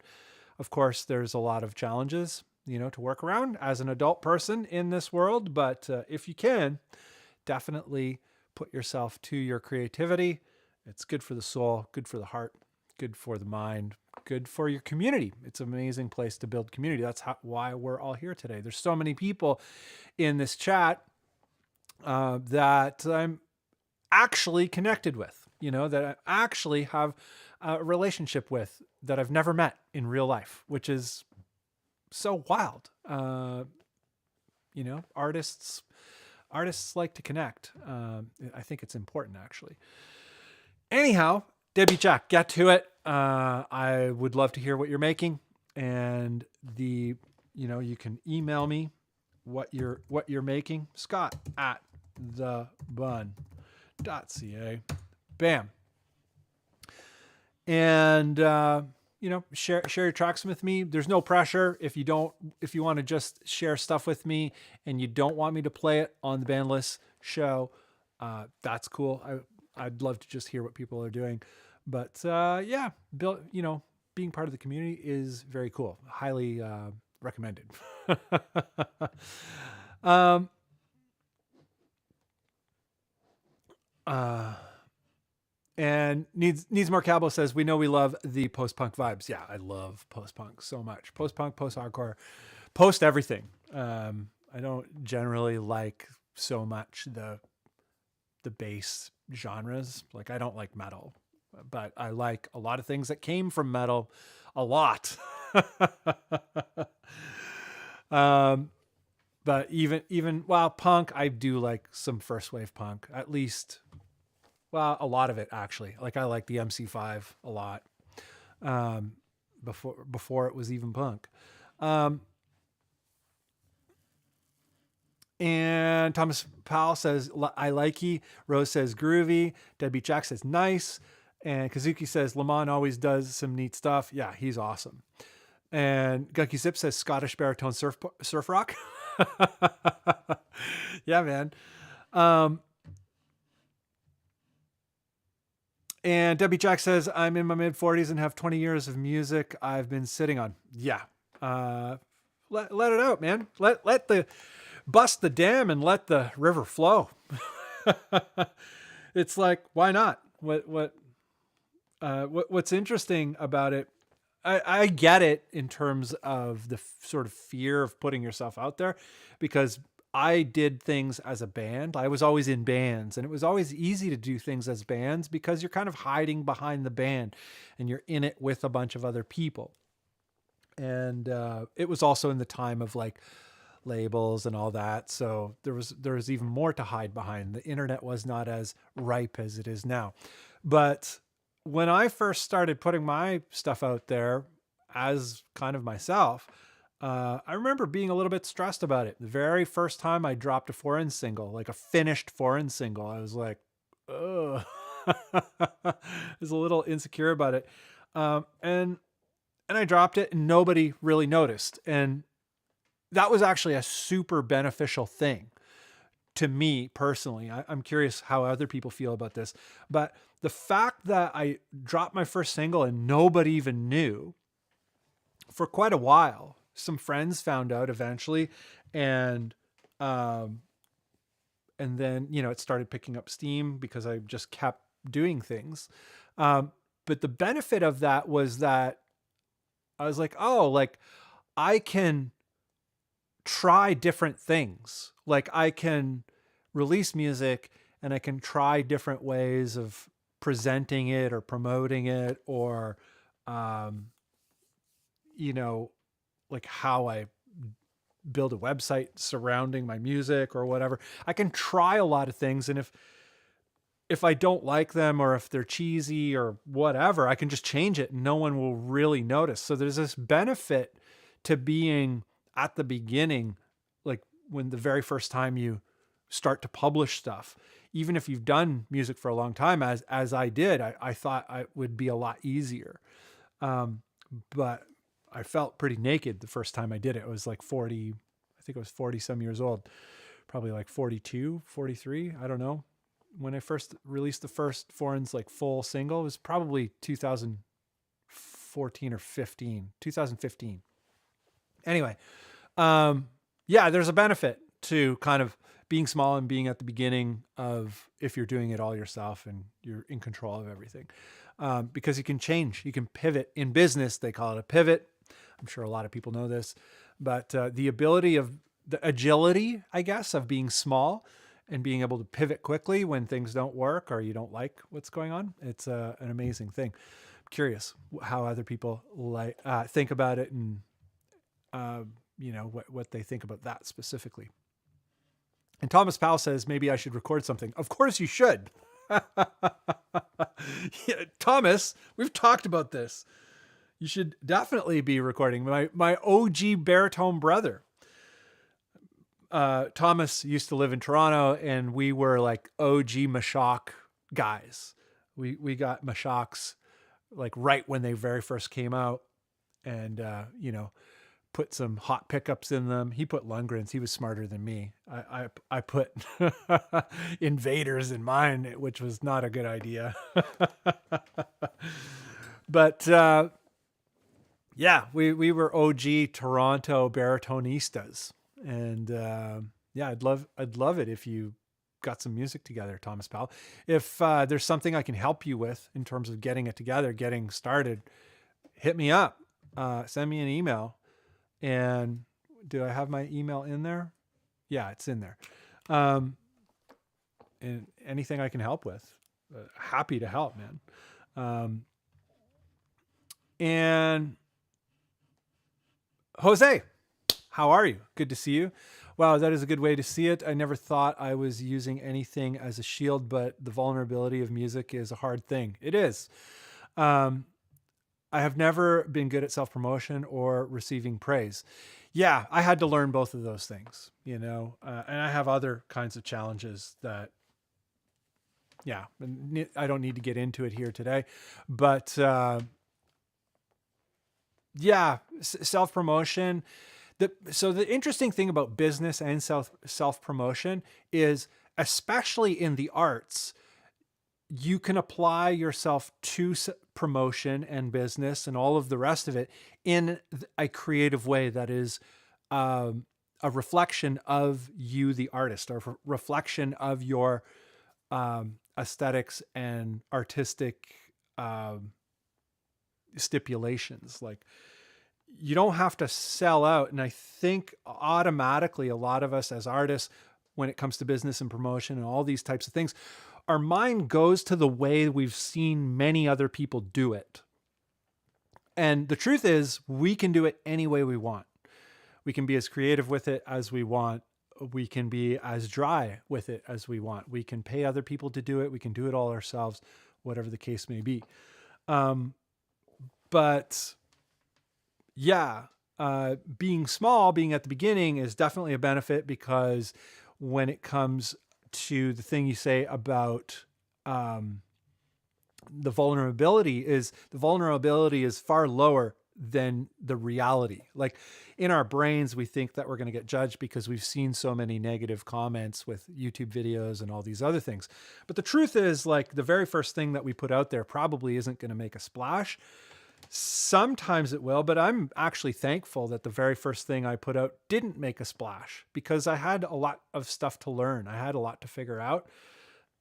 Of course, there's a lot of challenges, to work around as an adult person in this world, but if you can, definitely put yourself to your creativity. It's good for the soul, good for the heart, good for the mind, good for your community. It's an amazing place to build community. That's why we're all here today. There's so many people in this chat that I'm actually connected with, that I actually have a relationship with, that I've never met in real life, which is so wild. Artists like to connect. I think it's important, actually. Anyhow, Debbie Jack, get to it. I would love to hear what you're making, and you can email me what you're making, scott@thebunn.ca. Bam. And share your tracks with me. There's no pressure. If you want to just share stuff with me and you don't want me to play it on the Bandless show, that's cool. I'd love to just hear what people are doing. But yeah, being part of the community is very cool. Highly recommended. And needs more cowboy says, we know we love the post-punk vibes. Yeah, I love post-punk so much. Post-punk, post-hardcore, post everything. I don't generally like so much the bass genres. Like, I don't like metal, but I like a lot of things that came from metal a lot. But even punk, I do like some first wave punk, at least. Well, a lot of it, actually. Like, I like the MC5 a lot. Before it was even punk. And Thomas Powell says, I likey. Rose says groovy. Debbie Jack says nice. And Kazuki says Lamont always does some neat stuff. Yeah, he's awesome. And Gunky Zip says Scottish baritone surf rock. Yeah, man. And Debbie Jack says, I'm in my mid-40s and have 20 years of music I've been sitting on. Yeah. Let it out, man. Let the bust the dam and let the river flow. It's like, why not? What's interesting about it, I get it in terms of the sort of fear of putting yourself out there, because I did things as a band. I was always in bands, and it was always easy to do things as bands because you're kind of hiding behind the band and you're in it with a bunch of other people. And it was also in the time of like labels and all that. So there was even more to hide behind. The internet was not as ripe as it is now. But when I first started putting my stuff out there as kind of myself, I remember being a little bit stressed about it. The very first time I dropped a foreign single, like a finished foreign single, I was like, oh, I was a little insecure about it. And I dropped it and nobody really noticed. And that was actually a super beneficial thing to me personally. I'm curious how other people feel about this, but the fact that I dropped my first single and nobody even knew for quite a while, some friends found out eventually, and then, you know, it started picking up steam because I just kept doing things. But the benefit of that was that I was like, oh, like I can try different things. Like I can release music and I can try different ways of presenting it or promoting it, or, you know, like how I build a website surrounding my music or whatever. I can try a lot of things. And if I don't like them, or if they're cheesy or whatever, I can just change it and no one will really notice. So there's this benefit to being at the beginning, like when the very first time you start to publish stuff, even if you've done music for a long time, as I did, I thought it would be a lot easier. But I felt pretty naked the first time I did it. It was like 40, I think I was 40 some years old, probably like 42, 43. I don't know. When I first released the first Foreign's like full single, it was probably 2014 or 2015. Anyway, yeah, there's a benefit to kind of being small and being at the beginning of, if you're doing it all yourself and you're in control of everything, because you can change, you can pivot. In business, they call it a pivot. I'm sure a lot of people know this, but the ability of the agility, I guess, of being small and being able to pivot quickly when things don't work or you don't like what's going on. It's an amazing thing. I'm curious how other people think about it, and you know, what they think about that specifically. And Thomas Powell says, maybe I should record something. Of course you should. Yeah, Thomas, we've talked about this. You should definitely be recording. My OG baritone brother, Thomas, used to live in Toronto, and we were like OG Mashak guys. We got Mashaks like right when they very first came out, and you know, put some hot pickups in them. He put Lundgrens. He was smarter than me. I put Invaders in mine, which was not a good idea. But yeah, we were OG Toronto baritonistas, and yeah, I'd love it if you got some music together, Thomas Powell. If there's something I can help you with in terms of getting it together, getting started, hit me up. Send me an email. And do I have my email in there? Yeah, it's in there. And anything I can help with, happy to help, man. And Jose, how are you? Good to see you. Wow, that is a good way to see it. I never thought I was using anything as a shield, but the vulnerability of music is a hard thing. It is. I have never been good at self-promotion or receiving praise. Yeah, I had to learn both of those things, you know, and I have other kinds of challenges that, yeah, I don't need to get into it here today, but yeah, self-promotion. So the interesting thing about business and self-promotion is, especially in the arts, you can apply yourself to promotion and business and all of the rest of it in a creative way that is a reflection of you, the artist, or a reflection of your aesthetics and artistic stipulations. Like, you don't have to sell out. And I think automatically a lot of us as artists, when it comes to business and promotion and all these types of things, our mind goes to the way we've seen many other people do it. And the truth is, we can do it any way we want. We can be as creative with it as we want. We can be as dry with it as we want. We can pay other people to do it. We can do it all ourselves, whatever the case may be. But yeah, being small, being at the beginning is definitely a benefit, because when it comes to the thing you say about the vulnerability is far lower than the reality. Like in our brains, we think that we're going to get judged because we've seen so many negative comments with YouTube videos and all these other things. But the truth is, like, the very first thing that we put out there probably isn't going to make a splash. Sometimes it will, but I'm actually thankful that the very first thing I put out didn't make a splash, because I had a lot of stuff to learn. I had a lot to figure out,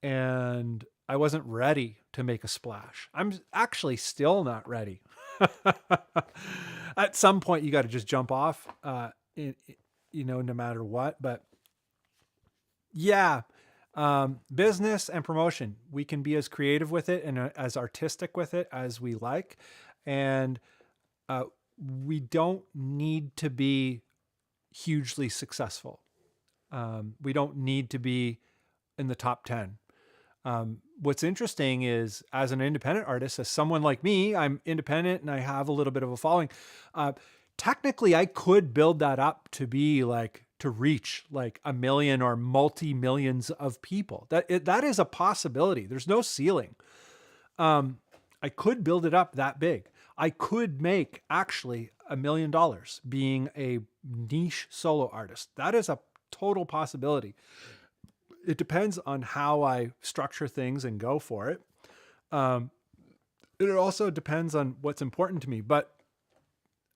and I wasn't ready to make a splash. I'm actually still not ready. At some point you got to just jump off, no matter what. But yeah, business and promotion, we can be as creative with it and as artistic with it as we like. And we don't need to be hugely successful. We don't need to be in the top 10. What's interesting is, as an independent artist, as someone like me, I'm independent and I have a little bit of a following. Technically, I could build that up to be like, to reach like 1 million or multi-millions of people. That is a possibility. There's no ceiling. I could build it up that big. I could make actually $1 million being a niche solo artist. That is a total possibility. It depends on how I structure things and go for it. It also depends on what's important to me, but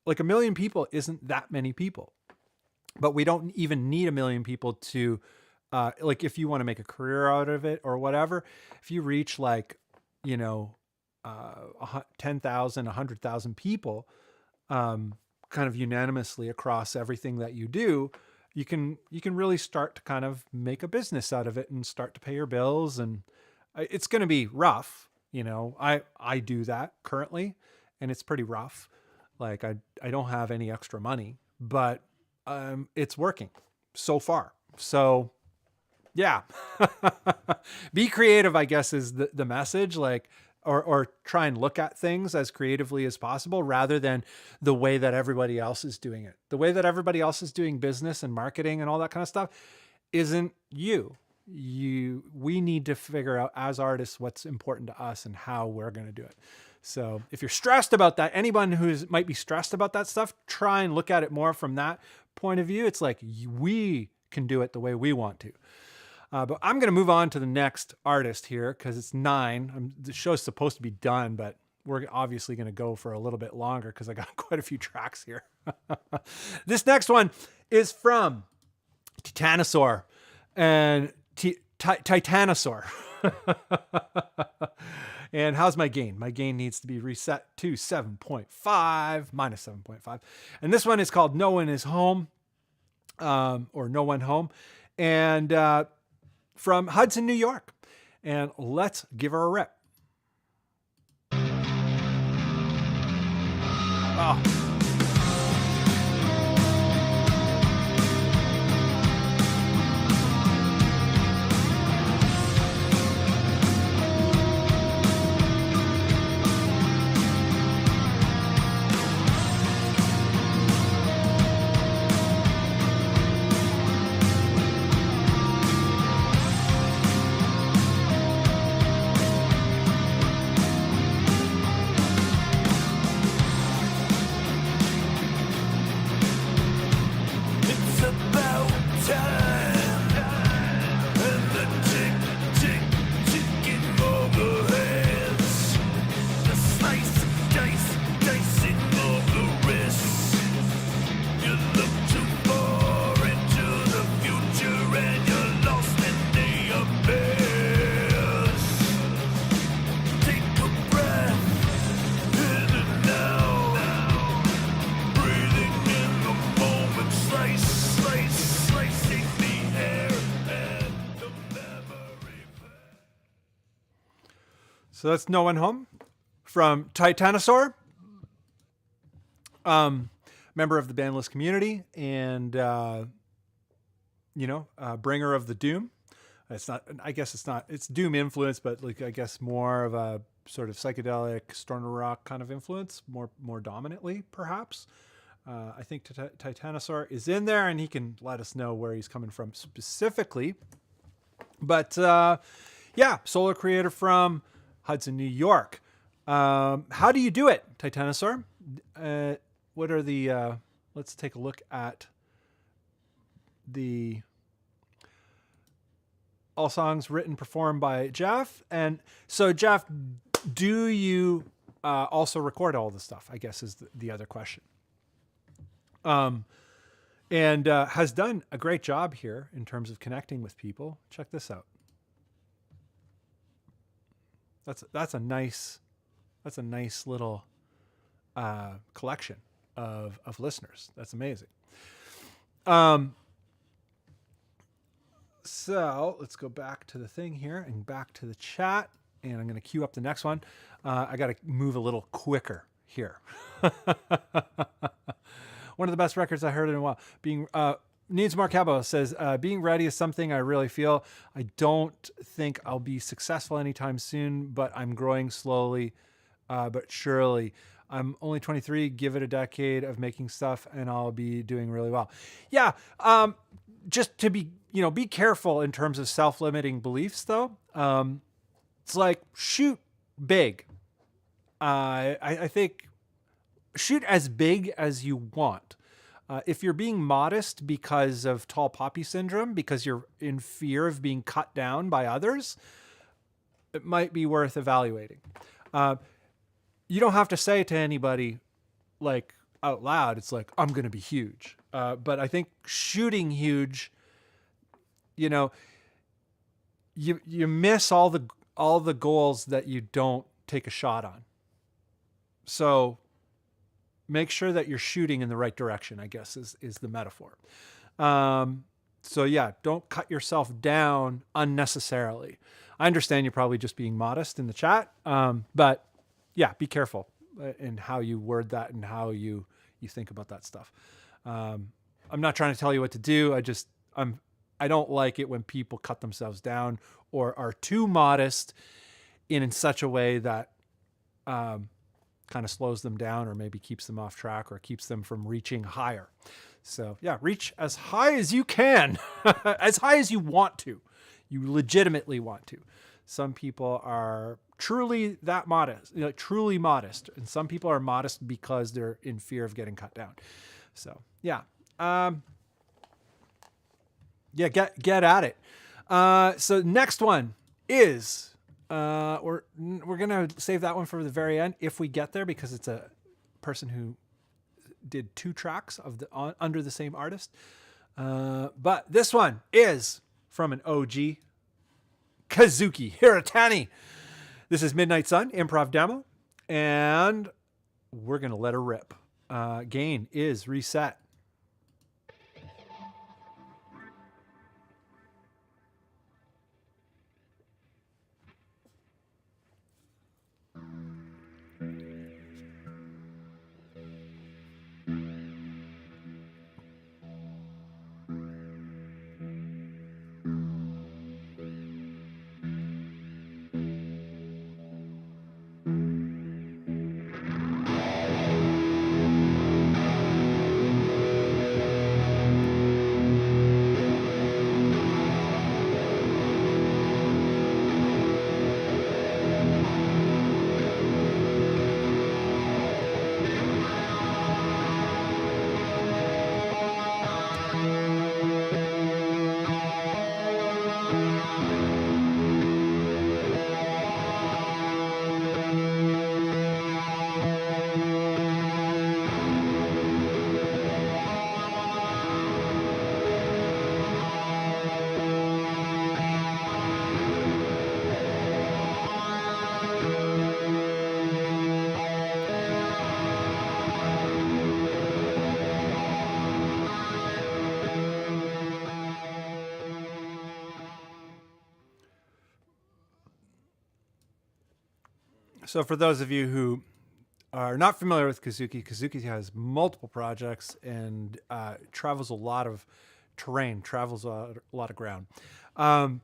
like 1 million people isn't that many people, but we don't even need 1 million people to, like, if you want to make a career out of it or whatever, if you reach like, 10,000, 100,000 people, kind of unanimously across everything that you do, you can really start to kind of make a business out of it and start to pay your bills. And it's going to be rough. I do that currently, and it's pretty rough. Like I don't have any extra money, but it's working so far. So yeah, be creative, I guess, is the message. Like, or try and look at things as creatively as possible, rather than the way that everybody else is doing it. The way that everybody else is doing business and marketing and all that kind of stuff isn't you. We need to figure out as artists what's important to us and how we're going to do it. So if you're stressed about that, anyone who might be stressed about that stuff, try and look at it more from that point of view. It's like, we can do it the way we want to. But I'm going to move on to the next artist here, because it's 9. The show's supposed to be done, but we're obviously going to go for a little bit longer because I got quite a few tracks here. This next one is from Titanosaur and Titanosaur. And how's my gain? My gain needs to be reset to 7.5, minus 7.5. And this one is called No One Is Home, or No One Home. And from Hudson, New York. And let's give her a rip. Oh. So that's No One Home from Titanosaur, member of the Bandless community, and bringer of the doom. It's not. I guess it's not. It's doom influence, but like I guess more of a sort of psychedelic stoner rock kind of influence, more dominantly, perhaps. I think Titanosaur is in there, and he can let us know where he's coming from specifically. But solo creator from Hudson, New York. How do you do it, Titanosaur? What are the? Let's take a look at the all songs written performed by Jeff. And so, Jeff, do you also record all the stuff? I guess is the other question. And has done a great job here in terms of connecting with people. Check this out. That's a nice little collection of listeners. That's amazing. So let's go back to the thing here and back to the chat, and I'm going to queue up the next one. I got to move a little quicker here. One of the best records I heard in a while. Needs More Cabo says, being ready is something I really feel. I don't think I'll be successful anytime soon, but I'm growing slowly, but surely. I'm only 23. Give it a decade of making stuff and I'll be doing really well. Yeah. Just to be careful in terms of self-limiting beliefs though. It's like shoot big. I think shoot as big as you want. If you're being modest because of tall poppy syndrome, because you're in fear of being cut down by others, it might be worth evaluating. You don't have to say to anybody like out loud, it's like, I'm going to be huge. But I think shooting huge, you miss all the goals that you don't take a shot on. So make sure that you're shooting in the right direction, I guess is the metaphor. So yeah, don't cut yourself down unnecessarily. I understand you're probably just being modest in the chat. But yeah, be careful in how you word that and how you think about that stuff. I'm not trying to tell you what to do. I don't like it when people cut themselves down or are too modest in such a way that kind of slows them down or maybe keeps them off track or keeps them from reaching higher. So yeah, reach as high as you can, as high as you want to. You legitimately want to. Some people are truly that modest, truly modest. And some people are modest because they're in fear of getting cut down. So yeah. Get at it. So next one is, we're going to save that one for the very end if we get there, because it's a person who did 2 tracks of under the same artist. But this one is from an OG, Kazuki Hiratani. This is Midnight Sun improv demo, and we're going to let her rip. Gain is reset. So for those of you who are not familiar with Kazuki, Kazuki has multiple projects and travels a lot of terrain, travels a lot of ground. And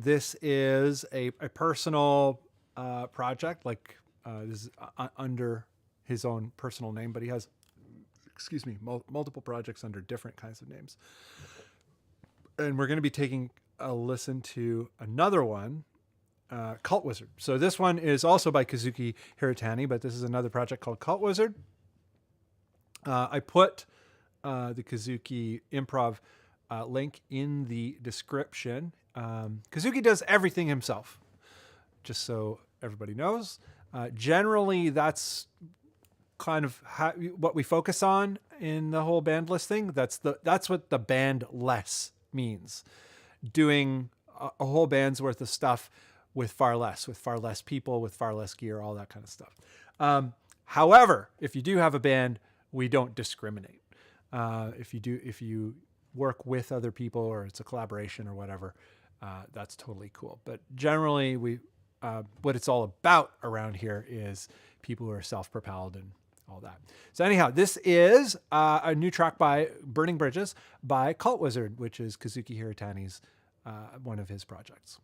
this is a personal project, like this is under his own personal name, but he has, multiple projects under different kinds of names. And we're going to be taking a listen to another one Cult Wizard. So this one is also by Kazuki Hiratani, but this is another project called Cult Wizard. I put the Kazuki improv link in the description. Kazuki does everything himself, just so everybody knows. Generally, that's kind of what we focus on in the whole bandless thing. That's what the bandless means. Doing a whole band's worth of stuff with far less people, with far less gear, all that kind of stuff. However, if you do have a band, we don't discriminate. If you work with other people or it's a collaboration or whatever, that's totally cool. But generally, what it's all about around here is people who are self-propelled and all that. So anyhow, this is a new track by Burning Bridges by Cult Wizard, which is Kazuki Hiratani's one of his projects.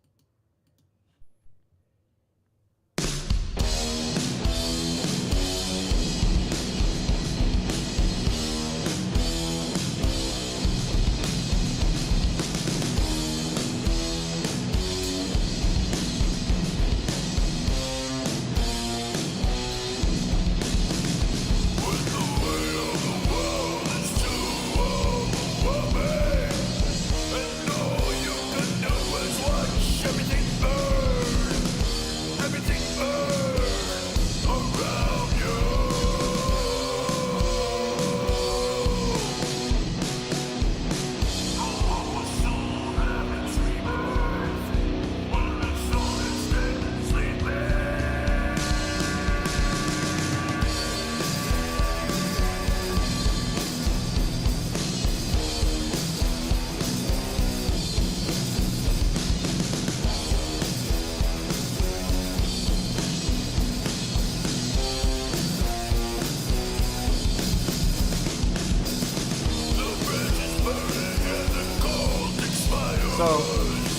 So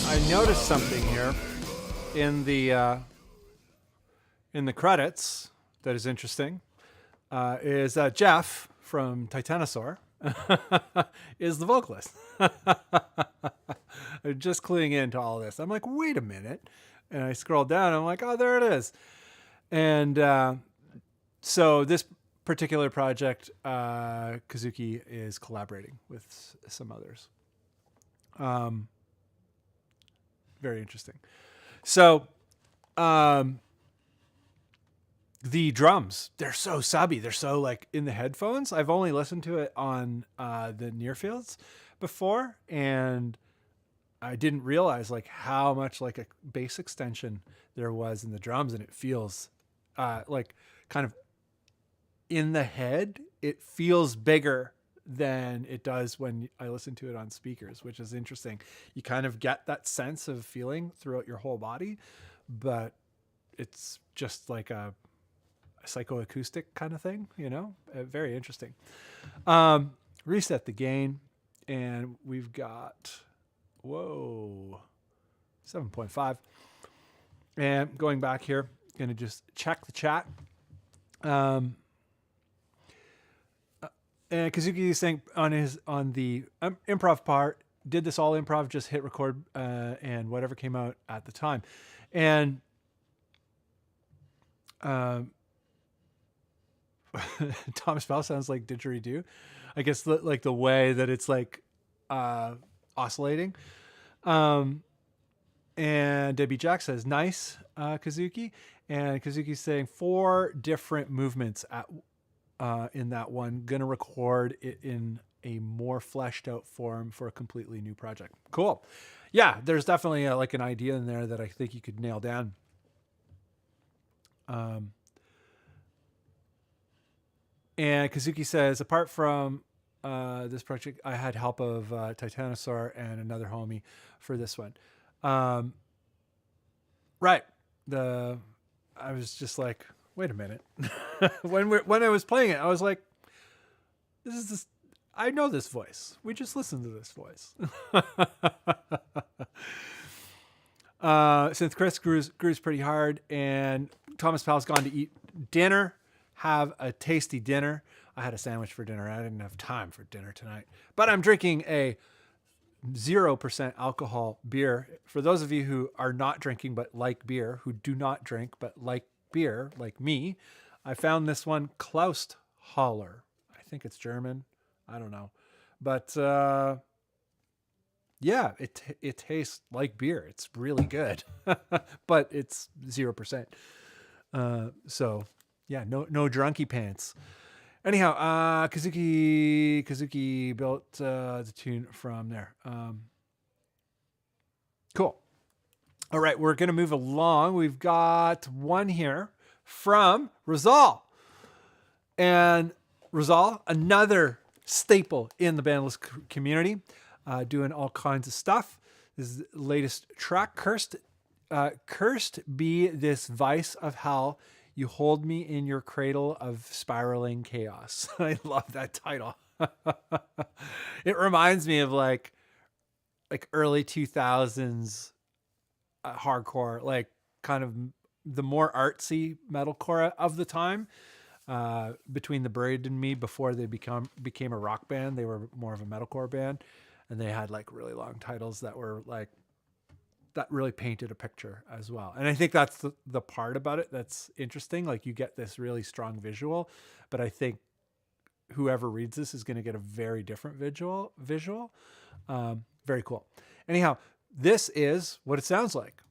I noticed something here in the credits that is interesting. Is that Jeff from Titanosaur is the vocalist. I'm just cluing into all this. I'm like, wait a minute. And I scroll down. I'm like, oh, there it is. And so this particular project, Kazuki is collaborating with some others. Very interesting. So the drums, they're so subby. They're so like in the headphones. I've only listened to it on the Nearfields before, and I didn't realize like how much like a bass extension there was in the drums, and it feels like kind of in the head. It feels bigger than it does when I listen to it on speakers, which is interesting. You kind of get that sense of feeling throughout your whole body, but it's just like a psychoacoustic kind of thing, you know. Very interesting. Reset the gain, and we've got 7.5. And going back here, gonna just check the chat. And Kazuki is saying on the improv part, did this all improv, just hit record and whatever came out at the time. And Thomas Bell sounds like didgeridoo. I guess like the way that it's like oscillating. And Debbie Jack says, nice, Kazuki. And Kazuki's saying 4 different movements in that one. Gonna record it in a more fleshed out form for a completely new project. Cool. Yeah, there's definitely like an idea in there that I think you could nail down. And Kazuki says, apart from this project, I had help of Titanosaur and another homie for this one. Right. I was just like, wait a minute. when I was playing it, I was like, I know this voice. We just listened to this voice. Since Chris grooves pretty hard, and Thomas Powell's gone to eat dinner, have a tasty dinner. I had a sandwich for dinner. I didn't have time for dinner tonight, but I'm drinking a 0% alcohol beer. For those of you who are not drinking but like beer, who do not drink but like beer, like me, I found this one, Klausthaller. I think it's German. I don't know. But yeah, it tastes like beer. It's really good, but it's 0%. So yeah, no drunky pants. Anyhow, Kazuki built the tune from there. Cool. All right, we're going to move along. We've got one here from Rizal. And Rizal, another staple in the bandless community, doing all kinds of stuff. This is the latest track, Cursed Be This Vice of Hell. You hold me in your cradle of spiraling chaos. I love that title. It reminds me of like early 2000s hardcore, like kind of the more artsy metalcore of the time. Between the Braid and Me, before they became a rock band, they were more of a metalcore band, and they had like really long titles that were like, that really painted a picture as well. And I think that's the part about it that's interesting. Like you get this really strong visual, but I think whoever reads this is going to get a very different visual. Very cool. Anyhow, this is what it sounds like.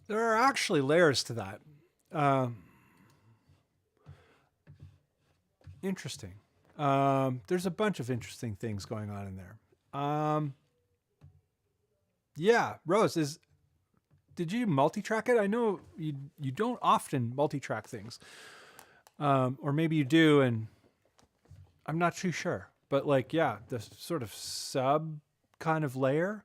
There are actually layers to that. Interesting. There's a bunch of interesting things going on in there. Yeah, Rose, did you multi-track it? I know you don't often multi-track things. Or maybe you do, and I'm not too sure. But like, yeah, the sort of sub kind of layer,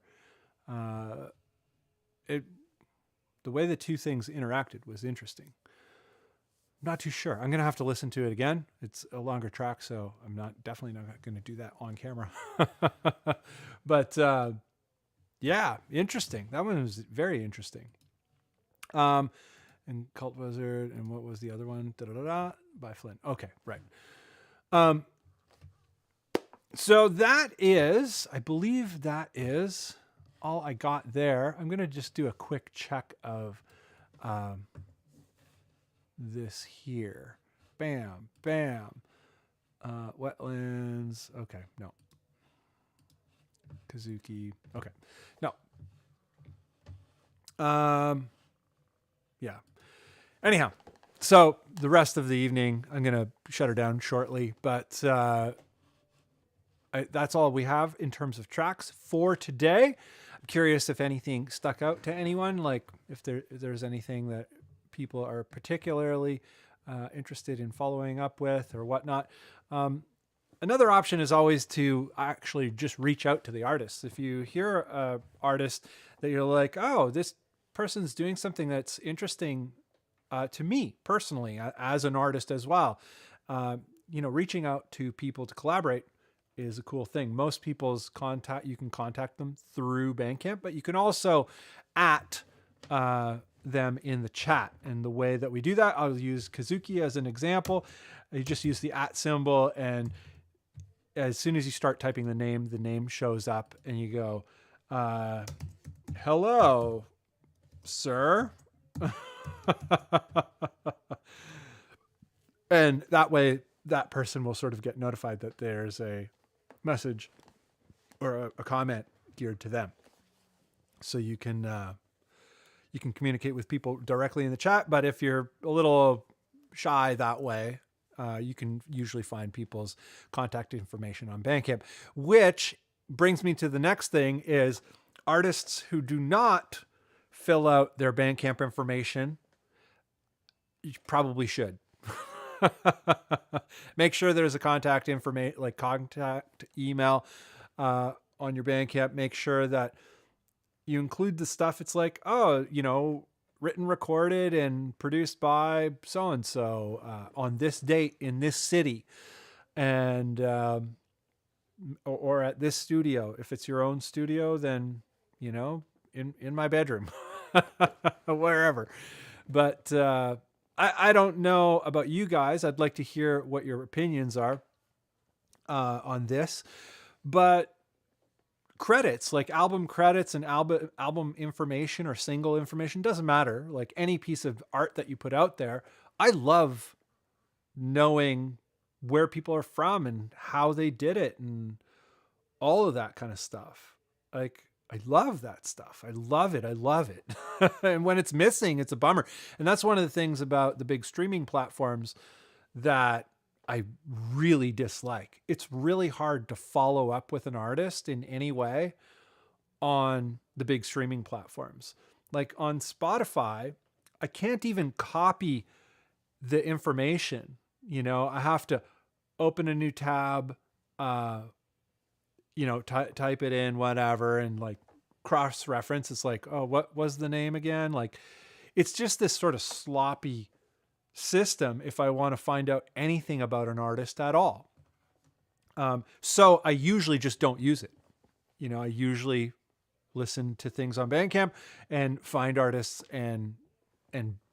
the way the two things interacted was interesting. I'm not too sure. I'm going to have to listen to it again. It's a longer track, so I'm definitely not going to do that on camera. But yeah, interesting. That one was very interesting. And Cult Wizard, and what was the other one? By Flynn. Okay, right. So that is, I believe that is all I got there. I'm going to just do a quick check of this here. Bam, bam. Wetlands. Okay, no. Kazuki. Okay, no. Yeah. Anyhow, so the rest of the evening, I'm going to shut her down shortly, but that's all we have in terms of tracks for today. I'm curious if anything stuck out to anyone, like if there's anything that people are particularly interested in following up with or whatnot. Another option is always to actually just reach out to the artists. If you hear an artist that you're like, oh, this person's doing something that's interesting to me personally as an artist as well, reaching out to people to collaborate is a cool thing. Most people's you can contact them through Bandcamp, but you can also at them in the chat. And the way that we do that, I'll use Kazuki as an example. You just use the @ symbol, and as soon as you start typing the name shows up, and you go, hello, sir. And that way that person will sort of get notified that there's a message or a comment geared to them. So you can communicate with people directly in the chat, but if you're a little shy that way, you can usually find people's contact information on Bandcamp, which brings me to the next thing is artists who do not fill out their Bandcamp information, you probably should. Make sure there's a contact information, like contact email on your Bandcamp. Make sure that you include the stuff. It's like, oh, written, recorded, and produced by so-and-so on this date in this city, and or at this studio. If it's your own studio, then in my bedroom, wherever. But I don't know about you guys. I'd like to hear what your opinions are on this. But credits, like album credits and album information or single information, doesn't matter. Like any piece of art that you put out there, I love knowing where people are from and how they did it and all of that kind of stuff. Like, I love that stuff. I love it. And when it's missing, it's a bummer. And that's one of the things about the big streaming platforms that I really dislike. It's really hard to follow up with an artist in any way on the big streaming platforms. Like on Spotify, I can't even copy the information. I have to open a new tab, type it in, whatever, and like cross-reference. It's like, oh, what was the name again? Like, it's just this sort of sloppy system if I want to find out anything about an artist at all. So I usually just don't use it. I usually listen to things on Bandcamp and find artists and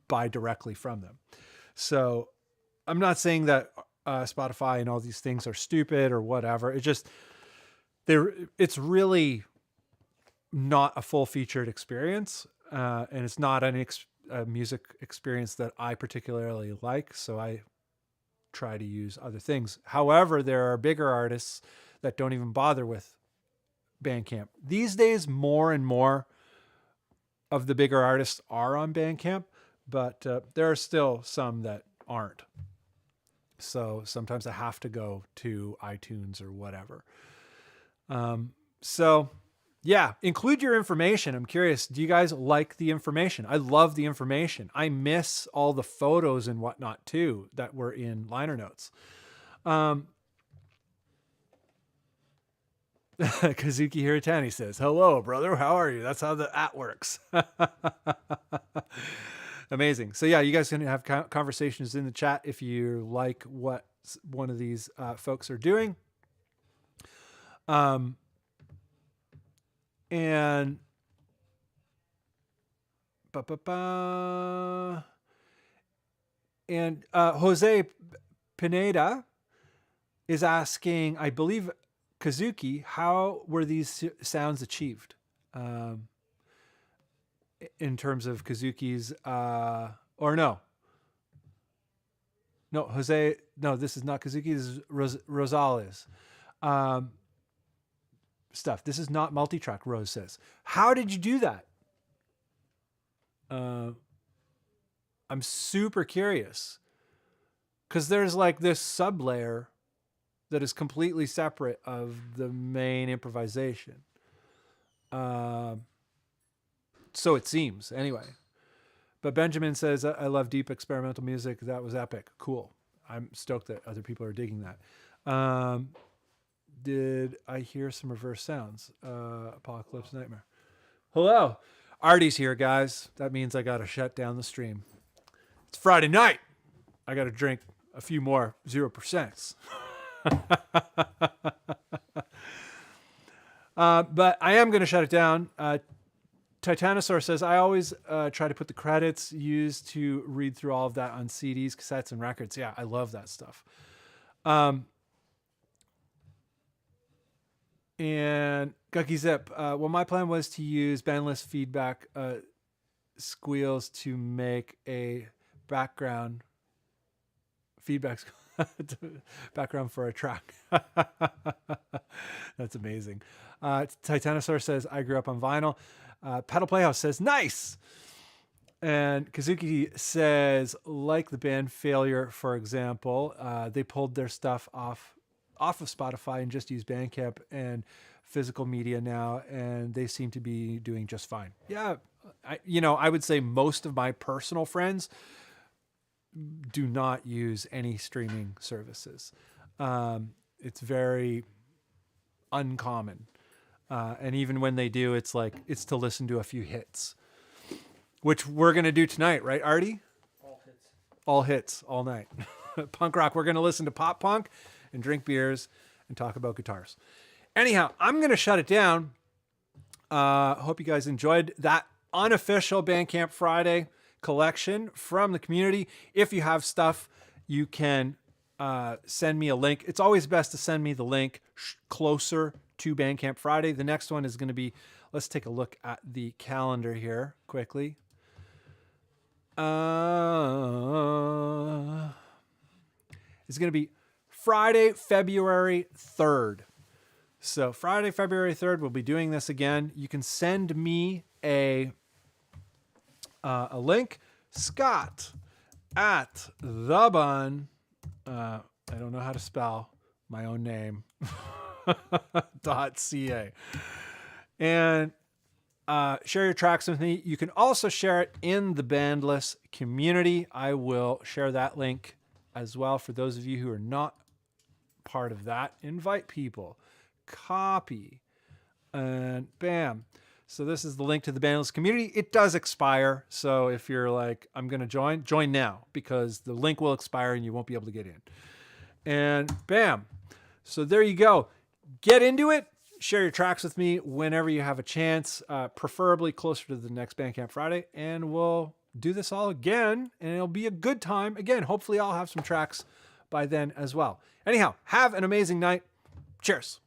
buy directly from them. So I'm not saying that Spotify and all these things are stupid or whatever. It's really not a full featured experience. And it's not a music experience that I particularly like. So I try to use other things. However, there are bigger artists that don't even bother with Bandcamp. These days, more and more of the bigger artists are on Bandcamp, but there are still some that aren't. So sometimes I have to go to iTunes or whatever. So yeah, include your information. I'm curious, do you guys like the information? I love the information. I miss all the photos and whatnot too that were in liner notes. Kazuki Hiratani says, hello, brother. How are you? That's how the @ works. Amazing. So yeah, you guys can have conversations in the chat if you like what one of these folks are doing. And Jose Pineda is asking, I believe, Kazuki, how were these sounds achieved? In terms of Kazuki's, Jose, this is not Kazuki, this is Rosales. Stuff. This is not multi-track, Rose says. How did you do that? I'm super curious. Because there's like this sub-layer that is completely separate of the main improvisation. So it seems, anyway. But Benjamin says, I love deep experimental music. That was epic. Cool. I'm stoked that other people are digging that. Did I hear some reverse sounds? Apocalypse Nightmare. Hello. Artie's here, guys. That means I got to shut down the stream. It's Friday night. I got to drink a few more 0%. But I am going to shut it down. Titanosaur says, I always try to put the credits used to read through all of that on CDs, cassettes, and records. Yeah, I love that stuff. And Gucky Zip, well, my plan was to use bandless feedback squeals to make a background feedback background for a track. That's amazing. Titanosaur says, I grew up on vinyl. Pedal Playhouse says, nice. And Kazuki says, like the band Failure, for example, they pulled their stuff off of Spotify and just use Bandcamp and physical media now, and they seem to be doing just fine. Yeah, I would say most of my personal friends do not use any streaming services. It's very uncommon. And even when they do, it's to listen to a few hits, which we're going to do tonight, right, Artie? All hits, all night. Punk rock. We're going to listen to pop punk and drink beers and talk about guitars. Anyhow, I'm going to shut it down. Hope you guys enjoyed that unofficial Bandcamp Friday collection from the community. If you have stuff, you can send me a link. It's always best to send me the link closer to Bandcamp Friday. The next one is going to be, let's take a look at the calendar here quickly. It's going to be Friday, February 3rd. So Friday, February 3rd, we'll be doing this again. You can send me a link, Scott at the Bunn. I don't know how to spell my own name. .ca. And share your tracks with me. You can also share it in the Bandless community. I will share that link as well for those of you who are not part of that. Invite people, copy, and bam. So this is the link to the Bandless community. It does expire. So if you're like, I'm going to join now, because the link will expire and you won't be able to get in. And bam. So there you go. Get into it. Share your tracks with me whenever you have a chance, preferably closer to the next Bandcamp Friday. And we'll do this all again, and it'll be a good time. Again, hopefully I'll have some tracks by then as well. Anyhow, have an amazing night. Cheers.